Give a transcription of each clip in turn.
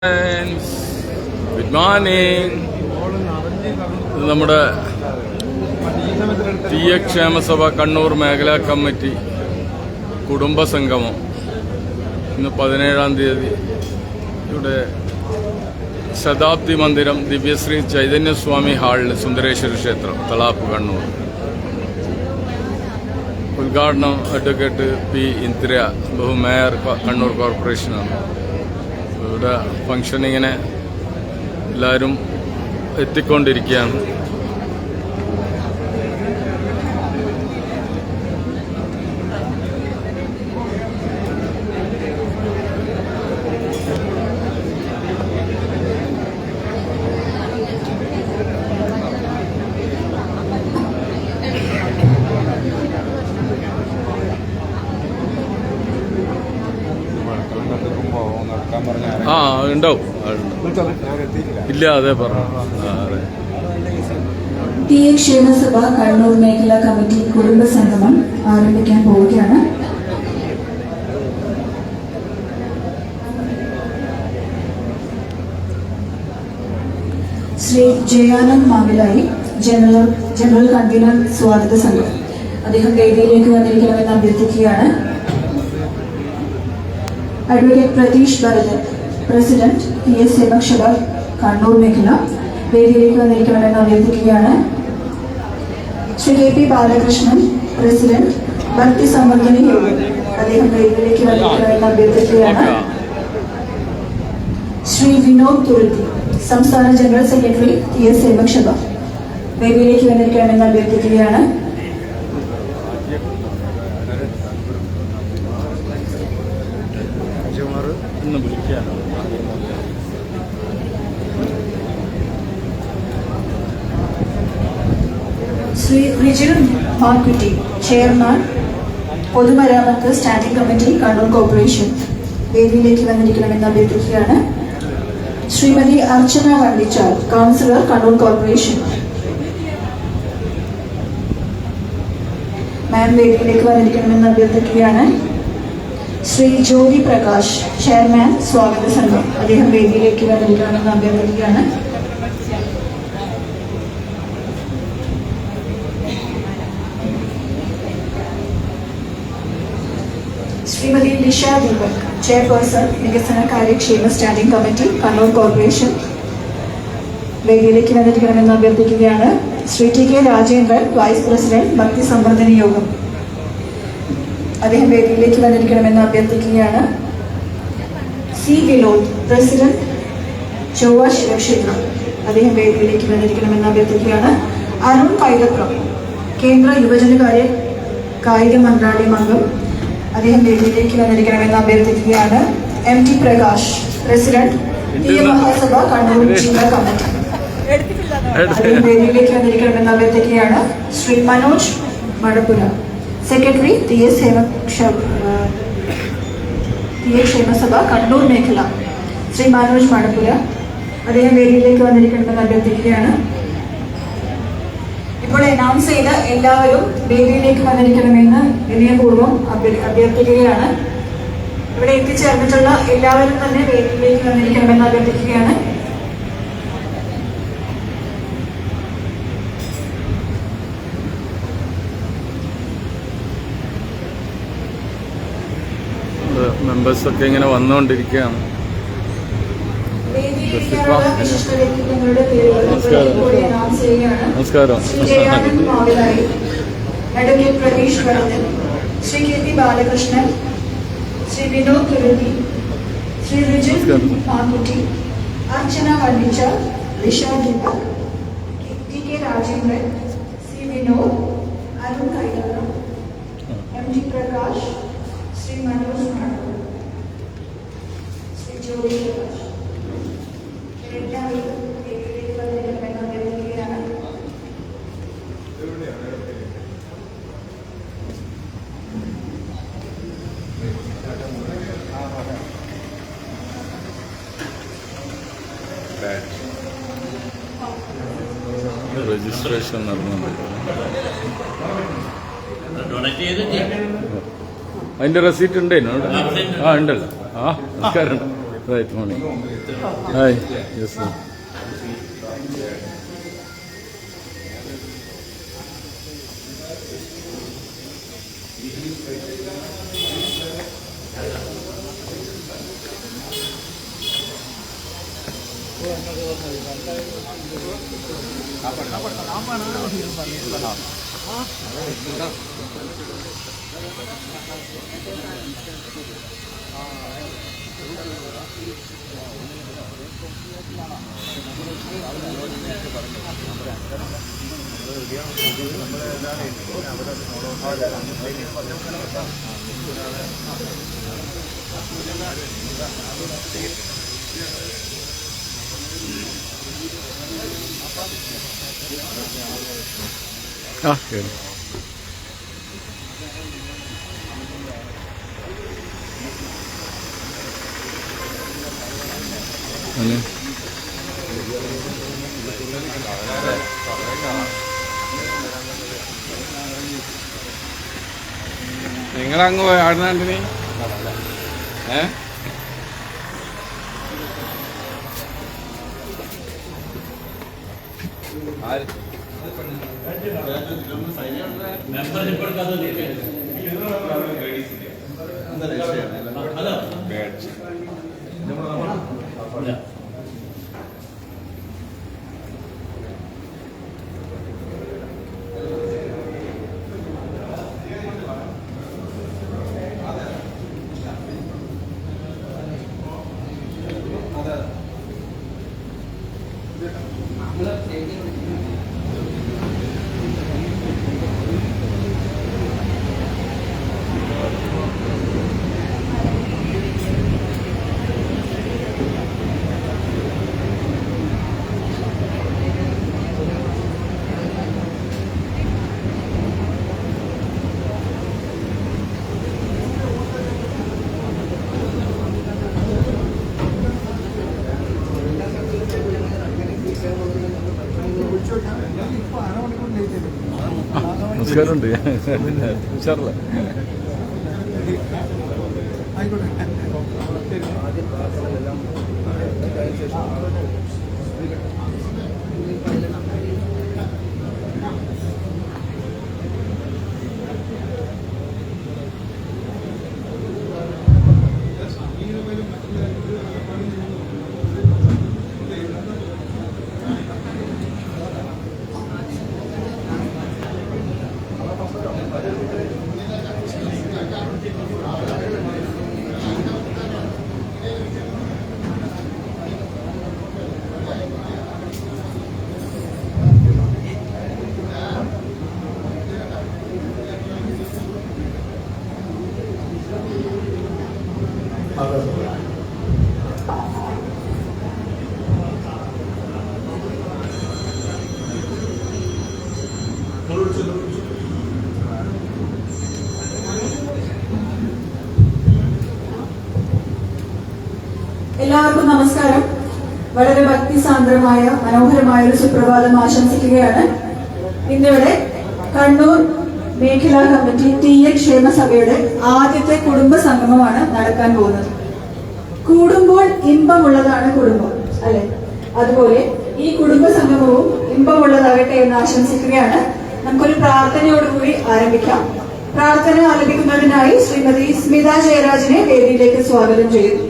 Good morning. ഇത് നമ്മുടെ ക്ഷേമസഭ കണ്ണൂർ മേഖലാ കമ്മിറ്റി കുടുംബസംഗമം ഇന്ന് 17-ാം തീയതി ഇവിടെ ശതാബ്ദി മന്ദിരം ദിവ്യശ്രീ ചൈതന്യസ്വാമി ഹാളിൽ സുന്ദരേശ്വര ക്ഷേത്രം തളാപ്പ് കണ്ണൂർ. ഉദ്ഘാടനം അഡ്വക്കേറ്റ് പി ഇന്ദിര ബഹുമേയർ കണ്ണൂർ കോർപ്പറേഷനാണ്. ഇവിടെ ഫംഗ്ഷനിങ്ങനെ എല്ലാവരും എത്തിക്കൊണ്ടിരിക്കുകയാണ്. ആ ഉണ്ടാവും. ഇല്ല, അതെ പറഞ്ഞു. ക്ഷേമസഭ കണ്ണൂർ മേഖലാ കമ്മിറ്റി കുടുംബസംഗമം ആരംഭിക്കാൻ പോവുകയാണ്. ശ്രീ ജയാനന്ദ് മാവിലായി ജനറൽ കൺവീനർ സ്വാഗത സംഘം അദ്ദേഹം വേദിയിലേക്ക് വന്നിരിക്കണമെന്ന് അഭ്യർത്ഥിക്കുകയാണ്. അഡ്വക്കേറ്റ് പ്രതീഷ് ഭരതൻ പ്രസിഡന്റ് ക്ഷേമസഭ കണ്ണൂർ മേഖല വേദിയിലേക്ക് വന്നിരിക്കണമെന്ന് അഭ്യർത്ഥിക്കുകയാണ്. Shri K P Balakrishnan president Bhakti Samvardhana യോഗം അദ്ദേഹം വേദിയിലേക്ക് വന്നിരിക്കണമെന്ന് അഭ്യർത്ഥിക്കുകയാണ്. ശ്രീ വിനോദ് തുരുത്തി സംസ്ഥാന ജനറൽ സെക്രട്ടറി ക്ഷേമസഭ വേദിയിലേക്ക് വന്നിരിക്കണമെന്ന് അഭ്യർത്ഥിക്കുകയാണ്. ശ്രീ റിജിൽ മാർക്കുറ്റി ചെയർമാൻ പൊതുമരാമത്ത് സ്റ്റാൻഡിംഗ് കമ്മിറ്റി കണ്ണൂർ കോർപ്പറേഷൻ വേദിയിലേക്ക് വന്നിരിക്കണമെന്ന് അഭ്യർത്ഥിക്കുകയാണ്. ശ്രീമതി അർച്ചന വണ്ടിച്ചാൽ കൗൺസിലർ കണ്ണൂർ കോർപ്പറേഷൻ മാം വേദിയിലേക്ക് വന്നിരിക്കണമെന്ന് അഭ്യർത്ഥിക്കുകയാണ്. ശ്രീ ജ്യോതി പ്രകാശ് ചെയർമാൻ സ്വാഗത സംഘം അദ്ദേഹം വേദിയിലേക്ക് വന്നിരിക്കണമെന്ന് അഭ്യർത്ഥിക്കുകയാണ്. ശ്രീമതി ലിഷ ദീപക് ചെയർപേഴ്സൺ വികസന കാര്യക്ഷേമ സ്റ്റാൻഡിംഗ് കമ്മിറ്റി കണ്ണൂർ കോർപ്പറേഷൻ വേദിയിലേക്ക് വന്നിരിക്കണമെന്ന് അഭ്യർത്ഥിക്കുകയാണ്. Shri T K Rajendran vice president Bhakti Samvardhana യോഗം അദ്ദേഹം വേദിയിലേക്ക് വന്നിരിക്കണമെന്ന് അഭ്യർത്ഥിക്കുകയാണ്. സി വിനോദ് പ്രസിഡന്റ് ചൊവ്വ ശിവക്ഷേത്രം അദ്ദേഹം വേദിയിലേക്ക് വന്നിരിക്കണമെന്ന് അഭ്യർത്ഥിക്കുകയാണ്. അരുൺ കൈതപ്രം കേന്ദ്ര യുവജനകാര്യ കായിക മന്ത്രാലയം അംഗം അദ്ദേഹം വേദിയിലേക്ക് വന്നിരിക്കണമെന്ന് അഭ്യർത്ഥിക്കുകയാണ്. M T Prakash president Mahasabha Kannur ജില്ലാ കമ്മിറ്റി അദ്ദേഹം വേദിയിലേക്ക് വന്നിരിക്കണമെന്ന് അഭ്യർത്ഥിക്കുകയാണ്. ശ്രീ മനോജ് മടപ്പുര സെക്രട്ടറി ക്ഷേമസഭ കണ്ണൂർ മേഖല ശ്രീ മനോജ് മടപ്പുര അദ്ദേഹം വേദിയിലേക്ക് വന്നിരിക്കണമെന്ന് അഭ്യർത്ഥിക്കുകയാണ്. ഇപ്പോൾ അനൗൺസ് ചെയ്ത എല്ലാവരും വേദിയിലേക്ക് വന്നിരിക്കണമെന്ന് വിനയപൂർവ്വം അഭ്യർത്ഥിക്കുകയാണ്. ഇവിടെ എത്തിച്ചേർന്നിട്ടുള്ള എല്ലാവരും തന്നെ വേദിയിലേക്ക് വന്നിരിക്കണമെന്ന് അഭ്യർത്ഥിക്കുകയാണ്. മെമ്പേഴ്സൊക്കെ ഇങ്ങനെ വന്നുകൊണ്ടിരിക്കുകയാണ്. നമസ്കാരം. Advocate Pratheesh Bharathan, Shri K P Balakrishnan, Shri Vinod Thuruthi, Shri Rijil Makkutty, Archana Vandicha, Lisha Deepak, T K Rajendran, Shri Vinod, Arun Kaithapram, M T Prakash, Shri Manoj Madappura, Shri Jyothi Prakash എല്ലാവരും വേദിയിലേക്ക് വന്നിരിക്കണമെന്ന് അഭ്യർത്ഥിക്കുകയാണ്. രജിസ്ട്രേഷൻ നടന്നുണ്ട്. അതിന്റെ റെസീറ്റ് ഉണ്ടേനോ? ആ ഉണ്ടല്ലോ. ആ നമസ്കാരം. Right, morning. Hi. Yes, sir. Good. നിങ്ങളങ്ങ് ആടുന്നാണ്ട് നീ നമസ്കാരമുണ്ട്. ഉഷാറല്ലേ? എല്ലാവർക്കും നമസ്കാരം. വളരെ ഭക്തിസാന്ദ്രമായ മനോഹരമായ ഒരു സുപ്രഭാതം ആശംസിക്കുകയാണ്. ഇന്നിവിടെ കണ്ണൂർ മേഖലാ കമ്മിറ്റി TN ക്ഷേമസഭയുടെ ആദ്യത്തെ കുടുംബ സംഗമമാണ് നടക്കാൻ പോകുന്നത്. കൂടുമ്പോൾ ഇമ്പമുള്ളതാണ് കുടുംബം, അല്ലെ? അതുപോലെ ഈ കുടുംബ സംഗമവും ഇമ്പമുള്ളതാകട്ടെ എന്ന് ആശംസിക്കുകയാണ്. നമുക്കൊരു പ്രാർത്ഥനയോടുകൂടി ആരംഭിക്കാം. പ്രാർത്ഥന ആലപിക്കുന്നതിനായി ശ്രീമതി സ്മിത ജയരാജിനെ വേദിയിലേക്ക് സ്വാഗതം ചെയ്യുന്നു.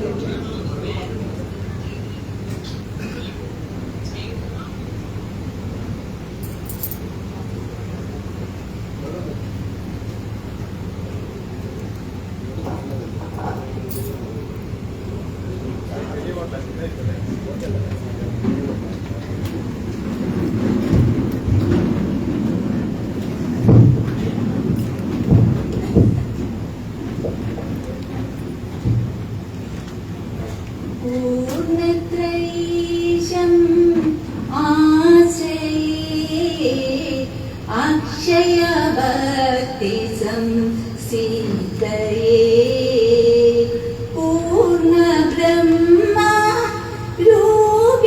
पूर्ण ब्रह्मा रूप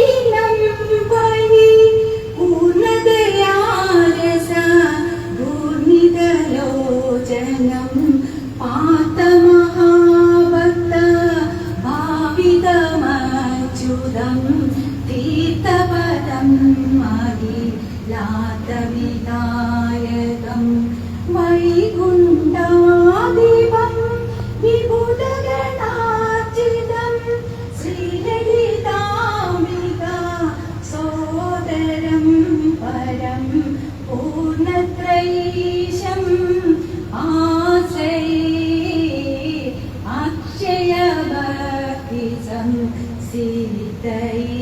തീർത്ഥപദം അഖിലാതവിനായകം വൈകുണ്ഠാധിപം വിഭുതഗണാർച്ചിതം ശ്രീലളിതാംബിക സോദരം പരം പൂർണ്ണത്രയീശം ആശ്രയേ അക്ഷയഭക്തി സംസിതയേ.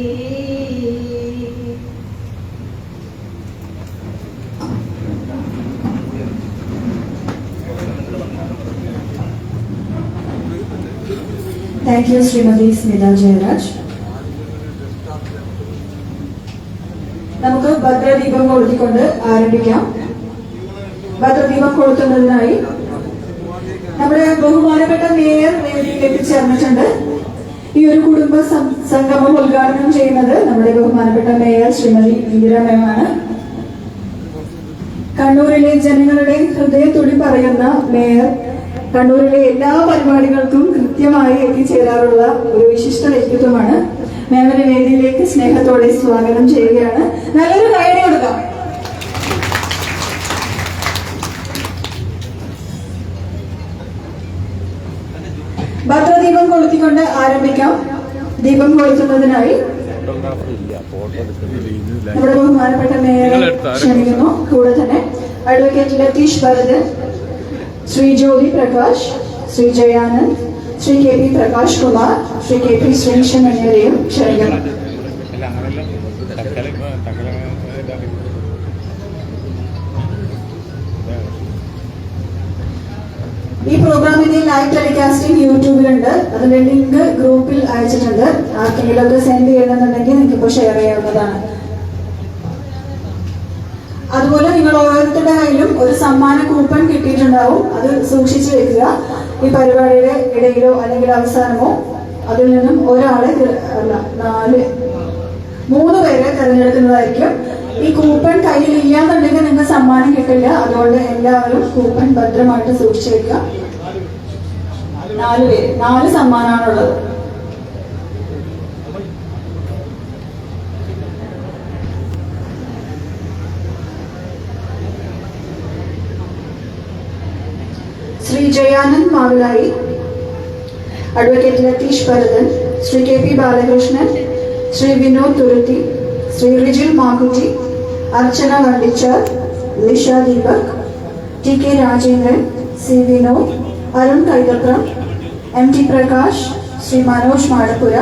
Thank you, Shrimati Smitha Jayaraj. നമുക്ക് ഭദ്രദീപം കൊളുത്തിക്കൊണ്ട് ആരംഭിക്കാം. ഭദ്രദീപം കൊളുത്തുന്നതിനായി നമ്മുടെ ബഹുമാനപ്പെട്ട മേയർ വേദിയിൽ എത്തിച്ചേർന്നിട്ടുണ്ട്. ഈ ഒരു കുടുംബ സംഗമം ഉദ്ഘാടനം ചെയ്യുന്നത് നമ്മുടെ ബഹുമാനപ്പെട്ട മേയർ ശ്രീമതി ഇന്ദിര മേമാണ്. കണ്ണൂരിലെ ജനങ്ങളുടെ ഹൃദയത്തുടി പറയുന്ന മേയർ കണ്ണൂരിലെ എല്ലാ പരിപാടികൾക്കും കൃത്യമായി എത്തിച്ചേരാറുള്ള ഒരു വിശിഷ്ട വ്യക്തിത്വമാണ്. മേമിന്റെ വേദിയിലേക്ക് സ്നേഹത്തോടെ സ്വാഗതം ചെയ്യുകയാണ്. നല്ലൊരു കൈയടി കൊടുക്കാം. ഭദ്രദീപം കൊളുത്തിക്കൊണ്ട് ആരംഭിക്കാം. ദീപം കൊളുത്തുന്നതിനായി നമ്മുടെ ബഹുമാനപ്പെട്ട മേയറെ ക്ഷണിക്കുന്നു. കൂടെ തന്നെ advocate Latheesh Bharathan, Shri Jyothi Prakash, Shri Jayanand, Shri K P Prakash Kumar, Shri K P Sreesan എന്നിവരെയും ക്ഷണിക്കുന്നു. ഈ പ്രോഗ്രാമിന്റെ ലൈവ് ടെലികാസ്റ്റിംഗ് യൂട്യൂബിലുണ്ട്. അതിന്റെ ലിങ്ക് ഗ്രൂപ്പിൽ അയച്ചിട്ടുണ്ട്. ആർക്കെങ്കിലും ഒക്കെ സെൻഡ് ചെയ്യണമെന്നുണ്ടെങ്കിൽ നിങ്ങൾക്ക് ഇപ്പോൾ ഷെയർ ചെയ്യാവുന്നതാണ്. അതുപോലെ നിങ്ങൾ ഓരോരുത്തരുടെ കയ്യിലും ഒരു സമ്മാന കൂപ്പൺ കിട്ടിയിട്ടുണ്ടാവും. അത് സൂക്ഷിച്ചു വെക്കുക. ഈ പരിപാടിയുടെ ഇടയിലോ അല്ലെങ്കിൽ അവസാനമോ അതിൽ നിന്നും ഒരാളെ മൂന്ന് പേരെ തിരഞ്ഞെടുക്കുന്നതായിരിക്കും. ഈ കൂപ്പൺ കയ്യിൽ ഇല്ലാന്നുണ്ടെങ്കിൽ നിങ്ങൾക്ക് സമ്മാനം കിട്ടില്ല. അതുകൊണ്ട് എല്ലാവരും കൂപ്പൺ ഭദ്രമായിട്ട് സൂക്ഷിച്ചു വെക്കുക. 4 പേര്, 4 സമ്മാനമാണുള്ളത്. Shri Jayanand Mavilayi, advocate Latheesh Bharathan, Shri K P Balakrishnan, Shri Vinod Thuruthi, Shri Rijil Makkutty, Archana Vandichar, Lisha Deepak, T K Rajendran, C Vinod, Arun Kaithapram, M T Prakash, Shri Manoj Madappura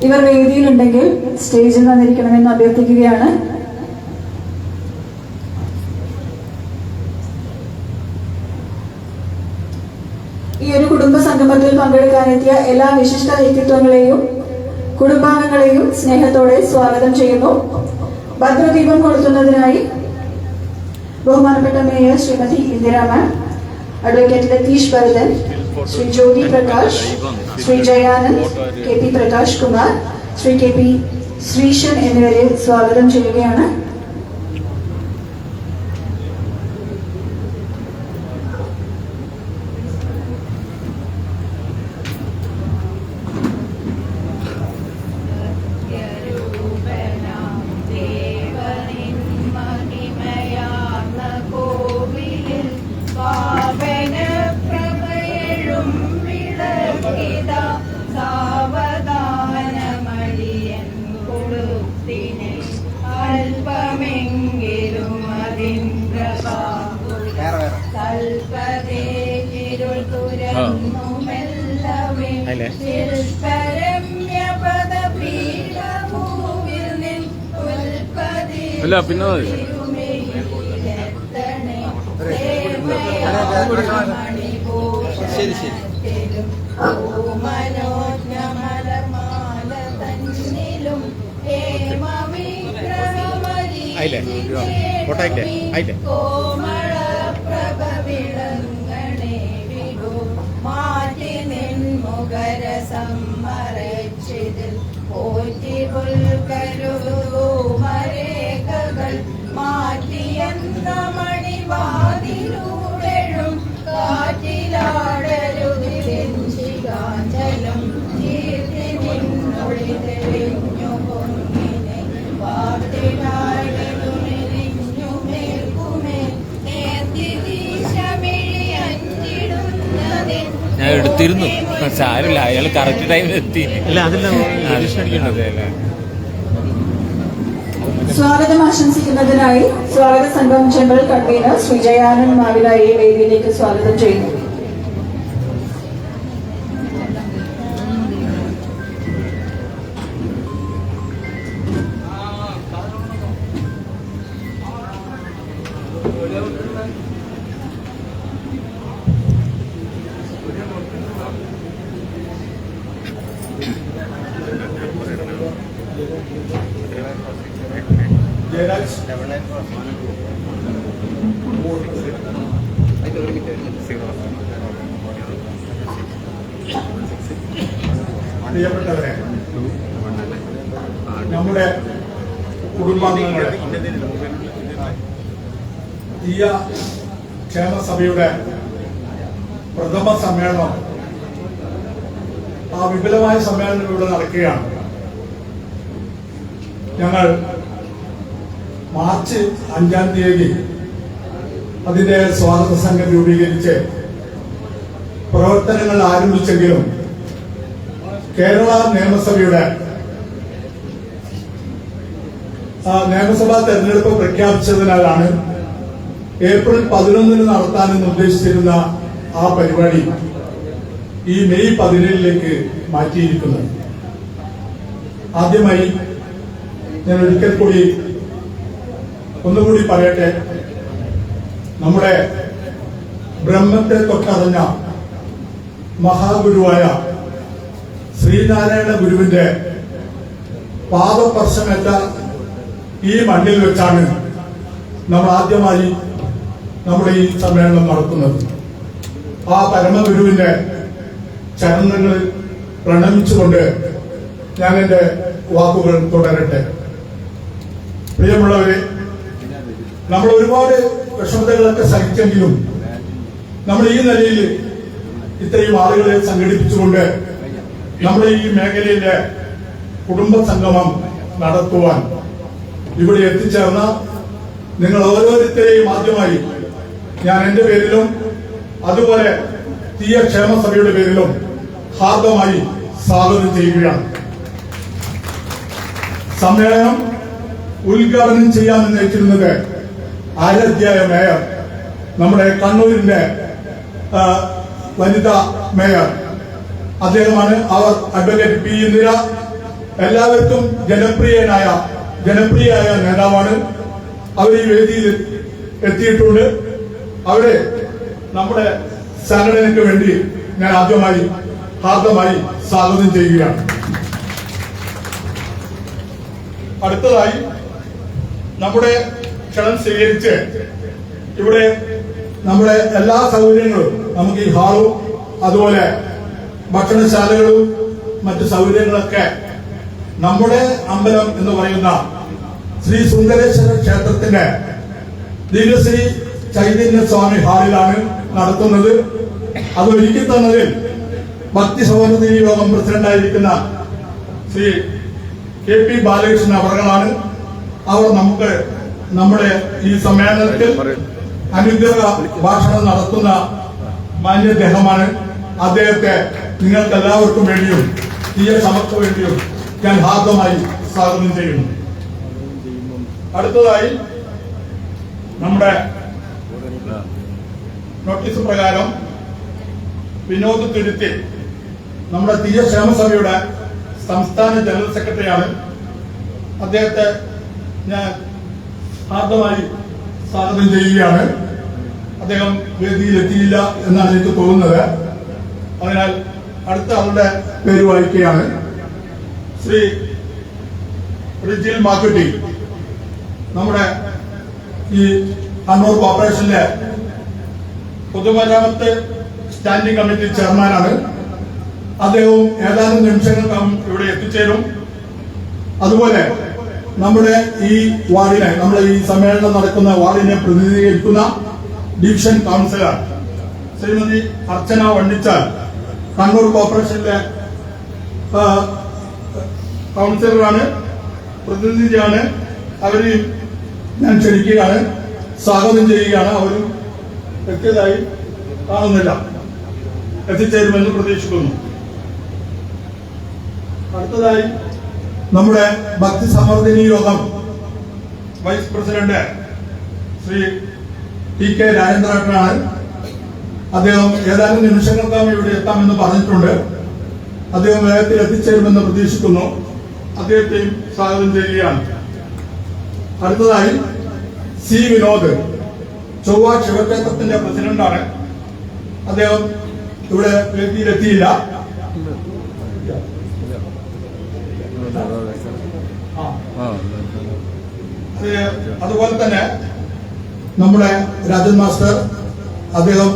ഇവർ വേദിയിലുണ്ടെങ്കിൽ സ്റ്റേജിൽ വന്നിരിക്കണമെന്ന് അഭ്യർത്ഥിക്കുകയാണ്. ഈ ഒരു കുടുംബ സംഗമത്തിൽ പങ്കെടുക്കാനെത്തിയ എല്ലാ വിശിഷ്ട വ്യക്തിത്വങ്ങളെയും കുടുംബാംഗങ്ങളെയും സ്നേഹത്തോടെ സ്വാഗതം ചെയ്യുന്നു. ഭദ്രദീപം കൊളുത്തുന്നതിനായി ബഹുമാനപ്പെട്ട mayor Shrimati Indira ma'am, advocate Latheesh Bharathan, Shri Jyothi Prakash, Shri Jayanand, K P Prakash Kumar, Shri K P Sreesan എന്നിവരെ സ്വാഗതം ചെയ്യുകയാണ്. അല്ല പിന്നെ ശരി ശരി ആയില്ലേ ഫോട്ടോ ആയില്ലേ മാറ്റി നിൻമുഖരസം മറച്ചിതിൽ പോറ്റി പുൽക്കരുമരേഖകൾ മാറ്റിയെന്ന മണിവാതിലൂടെഴും കാറ്റിലാടരുതിലും കീർത്തി നിന്നൊളിതേ തെളിഞ്ഞു പൊങ്ങിനെ വാർത്തിടാഴെഴുമെരിഞ്ഞു മേൽക്കുമേൽ നേർത്തിരീശമിഴിയഞ്ചിടുന്നതിൻ ഞാൻ എടുത്തിരുന്നു, സാരമില്ല, അയാൾ കറക്റ്റ് ടൈമിൽ എത്തി. അല്ല അതില്ല അടിക്കണ്ടത്. സ്വാഗതം ആശംസിക്കുന്നതിനായി സ്വാഗത സംഘം ജനറൽ കൺവീനർ ശ്രീ ജയാനന്ദ് മാവിലായെ വേദിയിലേക്ക് സ്വാഗതം ചെയ്യുന്നു. പ്രിയപ്പെട്ടവരെ, നമ്മുടെ കുടുംബാംഗങ്ങളെ തീയ ക്ഷേമസഭയുടെ പ്രഥമ സമ്മേളനം, ആ വിപുലമായ സമ്മേളനം ഇവിടെ നടക്കുകയാണ്. ഞങ്ങൾ മാർച്ച് 5-ാം തീയതി അതിന്റെ സ്വാഗത സംഘം രൂപീകരിച്ച് പ്രവർത്തനങ്ങൾ ആരംഭിച്ചെങ്കിലും കേരള നിയമസഭയുടെ നിയമസഭാ തെരഞ്ഞെടുപ്പ് പ്രഖ്യാപിച്ചതിനാലാണ് ഏപ്രിൽ 11 നടത്താനെന്ന് ഉദ്ദേശിച്ചിരുന്ന ആ പരിപാടി ഈ മെയ് 17 മാറ്റിയിരിക്കുന്നത്. ആദ്യമായി ഞാൻ ഒരിക്കൽ കൂടി ഒന്നുകൂടി പറയട്ടെ, നമ്മുടെ ബ്രഹ്മത്തെ തൊട്ടറിഞ്ഞ മഹാഗുരുവായ ശ്രീനാരായണ ഗുരുവിന്റെ പാദസ്പർശമേറ്റ ഈ മണ്ണിൽ വെച്ചാണ് നമ്മൾ ആദ്യമായി നമ്മുടെ ഈ സമ്മേളനം നടത്തുന്നത്. ആ പരമഗുരുവിന്റെ ചരണങ്ങളിൽ പ്രണമിച്ചുകൊണ്ട് ഞാൻ എന്റെ വാക്കുകൾ തുടരട്ടെ. പ്രിയമുള്ളവരെ, നമ്മൾ ഒരുപാട് വിഷമതകളൊക്കെ സഹിച്ചെങ്കിലും നമ്മൾ ഈ നിലയിൽ ഇത്രയും ആളുകളെ സംഘടിപ്പിച്ചുകൊണ്ട് നമ്മുടെ ഈ മേഖലയിലെ കുടുംബ സംഗമം നടത്തുവാൻ ഇവിടെ എത്തിച്ചേർന്ന നിങ്ങൾ ഓരോരുത്തരെയും ആദ്യമായി ഞാൻ എന്റെ പേരിലും അതുപോലെ തീയ ക്ഷേമസഭയുടെ പേരിലും ഹാർദമായി സ്വാഗതം ചെയ്യുകയാണ്. സമ്മേളനം ഉദ്ഘാടനം ചെയ്യാമെന്ന് വെച്ചിരുന്നത് ആരാധ്യായ മേയർ, നമ്മുടെ കണ്ണൂരിന്റെ വനിതാ മേയർ അദ്ദേഹമാണ്. അവർ അഡ്വക്കേറ്റ് പി ഇന്ദിര, എല്ലാവർക്കും ജനപ്രിയയായ നേതാവാണ്. അവർ ഈ വേദിയിൽ എത്തിയിട്ടുണ്ട്. അവരെ നമ്മുടെ സംഘടനയ്ക്ക് വേണ്ടി ഞാൻ ആദ്യമായി ഹാർദമായി സ്വാഗതം ചെയ്യുകയാണ്. അടുത്തതായി നമ്മുടെ ക്ഷണം സ്വീകരിച്ച് ഇവിടെ നമ്മുടെ എല്ലാ സൗകര്യങ്ങളും, നമുക്ക് ഈ ഹാളും അതുപോലെ ഭക്ഷണശാലകളും മറ്റു സൗകര്യങ്ങളൊക്കെ നമ്മുടെ അമ്പലം എന്ന് പറയുന്ന ശ്രീ സുന്ദരേശ്വര ക്ഷേത്രത്തിന്റെ ദിവ്യശ്രീ ചൈതന്യ സ്വാമി ഹാളിലാണ് നടത്തുന്നത്. അത് ഒരുക്കി തന്നതിൽ ഭക്തി സൗഹൃദ യോഗം പ്രസിഡന്റായിരിക്കുന്ന ശ്രീ KP ബാലകൃഷ്ണൻ അവർകളാണ്. അവർ നമുക്ക് നമ്മുടെ ഈ സമ്മേളനത്തിൽ അനുഗ്രഹ ഭാഷണം നടത്തുന്ന മാന്യദേഹമാണ്. അദ്ദേഹത്തെ നിങ്ങൾക്ക് എല്ലാവർക്കും വേണ്ടിയും തീയ സഭയ്ക്ക് വേണ്ടിയും ഞാൻ ഹാർദമായി സ്വാഗതം ചെയ്യുന്നു. അടുത്തതായി നമ്മുടെ നോട്ടീസ് പ്രകാരം വിനോദ് തുരുത്തി നമ്മുടെ തീയ ക്ഷേമസഭയുടെ സംസ്ഥാന ജനറൽ സെക്രട്ടറിയാണ്. അദ്ദേഹത്തെ ഞാൻ ഹാർദമായി സ്വാഗതം ചെയ്യുകയാണ്. അദ്ദേഹം വേദിയിലെത്തിയില്ല എന്നാണ് എനിക്ക് തോന്നുന്നത്. അതിനാൽ അടുത്ത ആളുടെ പേര് വായിക്കുകയാണ്. ശ്രീ റിജിൽ മാക്കുട്ടി നമ്മുടെ ഈ കണ്ണൂർ കോർപ്പറേഷനിലെ പൊതുമരാമത്ത് സ്റ്റാൻഡിംഗ് കമ്മിറ്റി ചെയർമാനാണ്. അദ്ദേഹവും ഏതാനും നിമിഷങ്ങൾക്കകം ഇവിടെ എത്തിച്ചേരും. അതുപോലെ നമ്മുടെ ഈ വാർഡിനെ, നമ്മുടെ ഈ സമ്മേളനം നടക്കുന്ന വാർഡിനെ പ്രതിനിധീകരിക്കുന്ന ഡിവിഷൻ കൗൺസിലർ ശ്രീമതി അർച്ചന വണ്ണിച്ചാൽ, കണ്ണൂർ കോർപ്പറേഷനിലെ കൗൺസിലറാണ്, പ്രതിനിധിയാണ്. അവര് ഞാൻ ക്ഷണിക്കുകയാണ്, സ്വാഗതം ചെയ്യുകയാണ്. അവരും എത്തിയതായി കാണുന്നില്ല, എത്തിച്ചേരുമെന്ന് പ്രതീക്ഷിക്കുന്നു. അടുത്തതായി നമ്മുടെ ഭക്തി സമർദ്ദിനി യോഗം വൈസ് പ്രസിഡന്റ് ശ്രീ ടി.കെ. രാജേന്ദ്രനാണ്. അദ്ദേഹം ഏതാനും നിമിഷങ്ങൾക്കകം ഇവിടെ എത്താമെന്ന് പറഞ്ഞിട്ടുണ്ട്. അദ്ദേഹം വേഗത്തിൽ എത്തിച്ചേരുമെന്ന് പ്രതീക്ഷിക്കുന്നു. അദ്ദേഹത്തെയും സ്വാഗതം ചെയ്യുകയാണ്. അടുത്തതായി സി. വിനോദ്, ചൊവ്വ ശിവക്ഷേത്രത്തിന്റെ പ്രസിഡന്റാണ്. അദ്ദേഹം ഇവിടെ വേദിയിലെത്തിയില്ല. അതുപോലെ തന്നെ നമ്മുടെ രാജൻ മാസ്റ്റർ, അദ്ദേഹം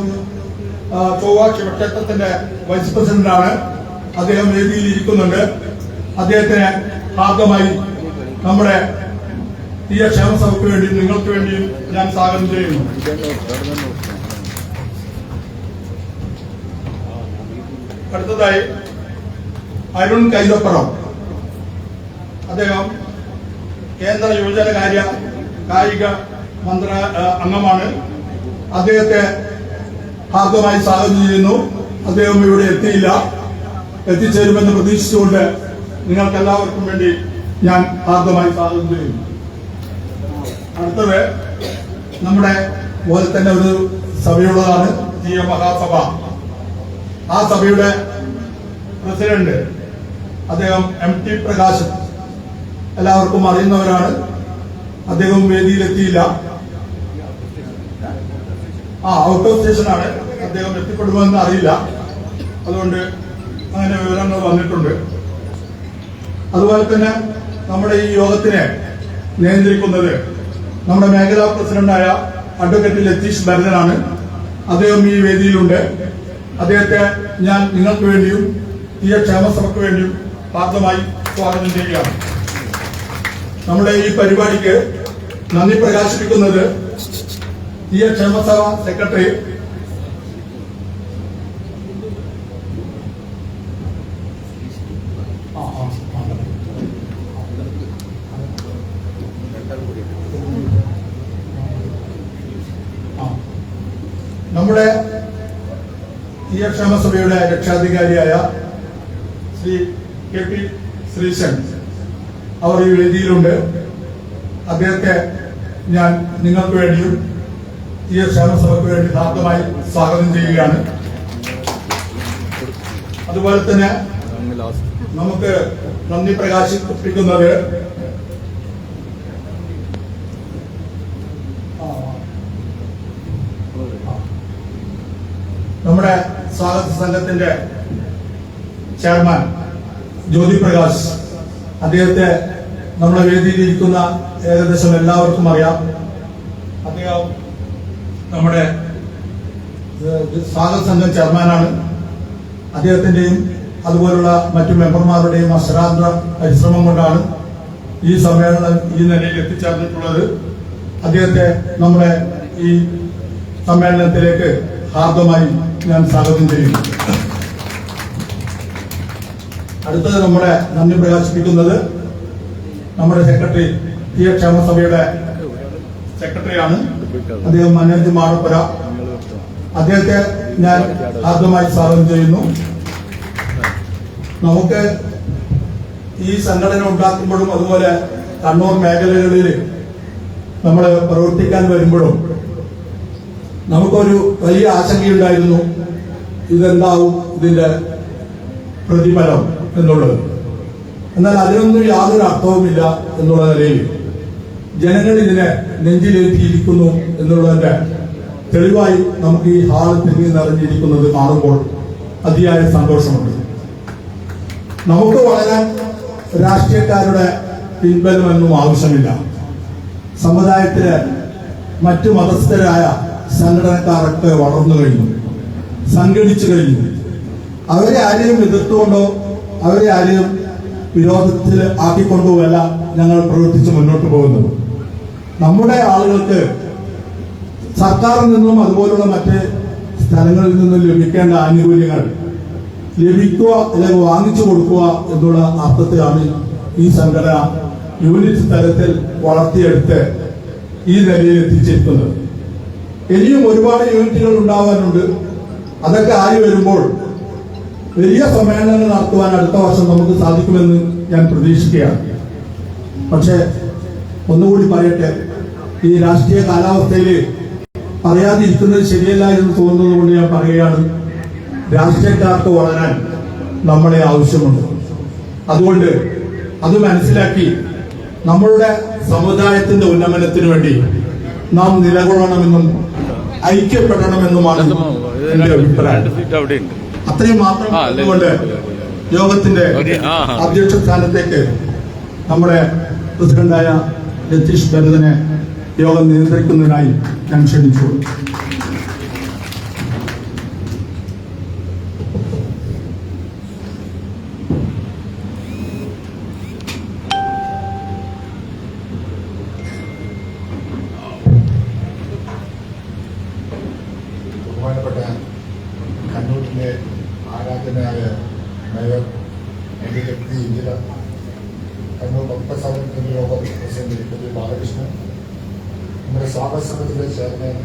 ചൊവ്വ ശിവക്ഷേത്രത്തിന്റെ വൈസ് പ്രസിഡന്റാണ്. അദ്ദേഹം വേദിയിൽ ഇരിക്കുന്നുണ്ട്. അദ്ദേഹത്തിന് ഭാഗമായി നമ്മുടെ തീയ ക്ഷേമസഭയ്ക്ക് വേണ്ടിയും നിങ്ങൾക്ക് വേണ്ടിയും ഞാൻ സ്വാഗതം ചെയ്യുന്നു. അടുത്തതായി അരുൺ കൈതപ്പുറം, അദ്ദേഹം കേന്ദ്ര യുവജനകാര്യ കായിക അംഗമാണ്. അദ്ദേഹത്തെ ഭാഗമായി സ്വാഗതം ചെയ്യുന്നു. അദ്ദേഹം ഇവിടെ എത്തിയില്ല, എത്തിച്ചേരുമെന്ന് പ്രതീക്ഷിച്ചുകൊണ്ട് നിങ്ങൾക്ക് എല്ലാവർക്കും വേണ്ടി ഞാൻ ഭാഗമായി സ്വാഗതം ചെയ്യുന്നു. അടുത്തത് നമ്മുടെ പോലെ തന്നെ ഒരു സഭയുള്ളതാണ്, ജീയ മഹാസഭ. ആ സഭയുടെ പ്രസിഡന്റ് അദ്ദേഹം M.T. പ്രകാശൻ, എല്ലാവർക്കും അറിയുന്നവരാണ്. അദ്ദേഹം വേദിയിലെത്തിയില്ല, ഔട്ട് ഓഫ് സ്റ്റേഷനാണ്. അദ്ദേഹം എത്തിപ്പെടുമെന്ന് അറിയില്ല, അതുകൊണ്ട് അങ്ങനെ വിവരങ്ങൾ വന്നിട്ടുണ്ട്. അതുപോലെ തന്നെ നമ്മുടെ ഈ യോഗത്തിനെ നിയന്ത്രിക്കുന്നത് നമ്മുടെ മേഖലാ പ്രസിഡന്റായ അഡ്വക്കേറ്റ് ലതീഷ് ഭരതനാണ്. അദ്ദേഹം ഈ വേദിയിലുണ്ട്. അദ്ദേഹത്തെ ഞാൻ നിങ്ങൾക്ക് വേണ്ടിയും തീയ ക്ഷേമസഭയ്ക്ക് വേണ്ടിയും ഭാഗമായി സ്വാഗതം ചെയ്യുകയാണ്. നമ്മുടെ ഈ പരിപാടിക്ക് നന്ദി പ്രകാശിപ്പിക്കുന്നത് തീയ ക്ഷേമസഭ സെക്രട്ടറി നമ്മുടെ തീയ ക്ഷേമസഭയുടെ രക്ഷാധികാരിയായ ശ്രീ K.P. ശ്രീശൻ, അവർ ഈ വേദിയിലുണ്ട്. അദ്ദേഹത്തെ ഞാൻ നിങ്ങൾക്ക് വേണ്ടിയും തീയ ക്ഷേമസഭയ്ക്ക് വേണ്ടി ഭാഗമായി സ്വാഗതം ചെയ്യുകയാണ്. അതുപോലെ തന്നെ നമുക്ക് നന്ദി പ്രകാശിപ്പിക്കുന്നത് നമ്മുടെ സ്വാഗത സംഘത്തിന്റെ ചെയർമാൻ ജ്യോതി പ്രകാശ്, അദ്ദേഹത്തെ നമ്മുടെ വേദിയിലിരിക്കുന്ന ഏകദേശം എല്ലാവർക്കും അറിയാം. അദ്ദേഹം നമ്മുടെ സ്വാഗത സംഘം ചെയർമാനാണ്. അദ്ദേഹത്തിന്റെയും അതുപോലുള്ള മറ്റു മെമ്പർമാരുടെയും അശ്രാന്ത പരിശ്രമം കൊണ്ടാണ് ഈ സമ്മേളനം ഈ നിലയിൽ എത്തിച്ചേർന്നിട്ടുള്ളത്. അദ്ദേഹത്തെ നമ്മുടെ ഈ സമ്മേളനത്തിലേക്ക് ഹാർദമായി ഞാൻ സ്വാഗതം ചെയ്യുന്നു. അടുത്തത് നമ്മുടെ നന്ദി പ്രകാശിപ്പിക്കുന്നത് നമ്മുടെ സെക്രട്ടറി, തീയ ക്ഷേമസഭയുടെ സെക്രട്ടറിയാണ്. അദ്ദേഹം മനോജ് മാടപ്പുര. അദ്ദേഹത്തെ ഞാൻ ഹാർദമായി സ്വാഗതം ചെയ്യുന്നു. നമുക്ക് ഈ സംഘടന ഉണ്ടാക്കുമ്പോഴും അതുപോലെ കണ്ണൂർ മേഖലകളിൽ നമ്മൾ പ്രവർത്തിക്കാൻ വരുമ്പോഴും നമുക്കൊരു വലിയ ആശങ്കയുണ്ടായിരുന്നു, ഇതെന്താവും ഇതിന്റെ പ്രതിഫലം എന്നുള്ളത്. എന്നാൽ അതിനൊന്നും യാതൊരു അർത്ഥവുമില്ല എന്നുള്ള നിലയിൽ ജനങ്ങൾ ഇതിനെ നെഞ്ചിലേറ്റിയിരിക്കുന്നു എന്നുള്ളതിന്റെ തെളിവായി നമുക്ക് ഈ ഹാള് തിങ്ങി നിറഞ്ഞിരിക്കുന്നത് കാണുമ്പോൾ അതിയായ സന്തോഷമുണ്ട്. നമുക്ക് വളരാൻ രാഷ്ട്രീയക്കാരുടെ പിൻബലമൊന്നും ആവശ്യമില്ല. സമുദായത്തിലെ മറ്റു മതസ്ഥരായ സംഘടനക്കാരൊക്കെ വളർന്നു കഴിഞ്ഞു, സംഘടിച്ചു കഴിഞ്ഞു. അവരെ ആരെയും എതിർത്തുകൊണ്ടോ അവരെ ആരെയും വിരോധത്തിൽ ആക്കിക്കൊണ്ടുമല്ല ഞങ്ങൾ പ്രവർത്തിച്ച് മുന്നോട്ട് പോകുന്നത്. നമ്മുടെ ആളുകൾക്ക് സർക്കാരിൽ നിന്നും അതുപോലുള്ള മറ്റ് സ്ഥലങ്ങളിൽ നിന്നും ലഭിക്കേണ്ട ആനുകൂല്യങ്ങൾ ലഭിക്കുക അല്ലെങ്കിൽ വാങ്ങിച്ചു കൊടുക്കുക എന്നുള്ള അർത്ഥത്തിലാണ് ഈ സംഘടന യൂണിറ്റ് തലത്തിൽ വളർത്തിയെടുത്ത് ഈ നിലയിൽ എത്തിച്ചിരിക്കുന്നത്. ഇനിയും ഒരുപാട് യൂണിറ്റുകൾ ഉണ്ടാവാനുണ്ട്. അതൊക്കെ ആയി വരുമ്പോൾ വലിയ സമ്മേളനങ്ങൾ നടത്തുവാൻ അടുത്ത വർഷം നമുക്ക് സാധിക്കുമെന്ന് ഞാൻ പ്രതീക്ഷിക്കുകയാണ്. പക്ഷെ ഒന്നുകൂടി പറയട്ടെ, ഈ രാഷ്ട്രീയ കാലാവസ്ഥയിൽ പറയാതിരിക്കുന്നത് ശരിയല്ല എന്ന് തോന്നുന്നത് കൊണ്ട് ഞാൻ പറയുകയാണ്. രാഷ്ട്രീയക്കാർക്ക് വളരാൻ നമ്മളെ ആവശ്യമുണ്ട്. അതുകൊണ്ട് അത് മനസ്സിലാക്കി നമ്മളുടെ സമുദായത്തിന്റെ ഉന്നമനത്തിന് വേണ്ടി നാം നിലകൊള്ളണമെന്നും ഐക്യപ്പെടണമെന്നുമാണ് എന്റെ അഭിപ്രായം. അത്രയും മാത്രം കൊണ്ട് യോഗത്തിന്റെ അധ്യക്ഷ സ്ഥാനത്തേക്ക് നമ്മുടെ പ്രസിഡന്റായ രതീഷ് ഭരതനെ യോഗം നിയന്ത്രിക്കുന്നതിനായി ഞാൻ ക്ഷണിച്ചു. ബഹുമാനപ്പെട്ട കണ്ണൂരിലെ ആരാധനായ മേയർ എൻ്റെ വ്യക്തി ഇന്ദിര, കണ്ണൂർ ഭക്തസംഘത്തിന്റെ യോഗം പ്രസിഡന്റ് പി ബാലകൃഷ്ണൻ, നമ്മുടെ സ്വാഗത സമിതിയിലെ chairman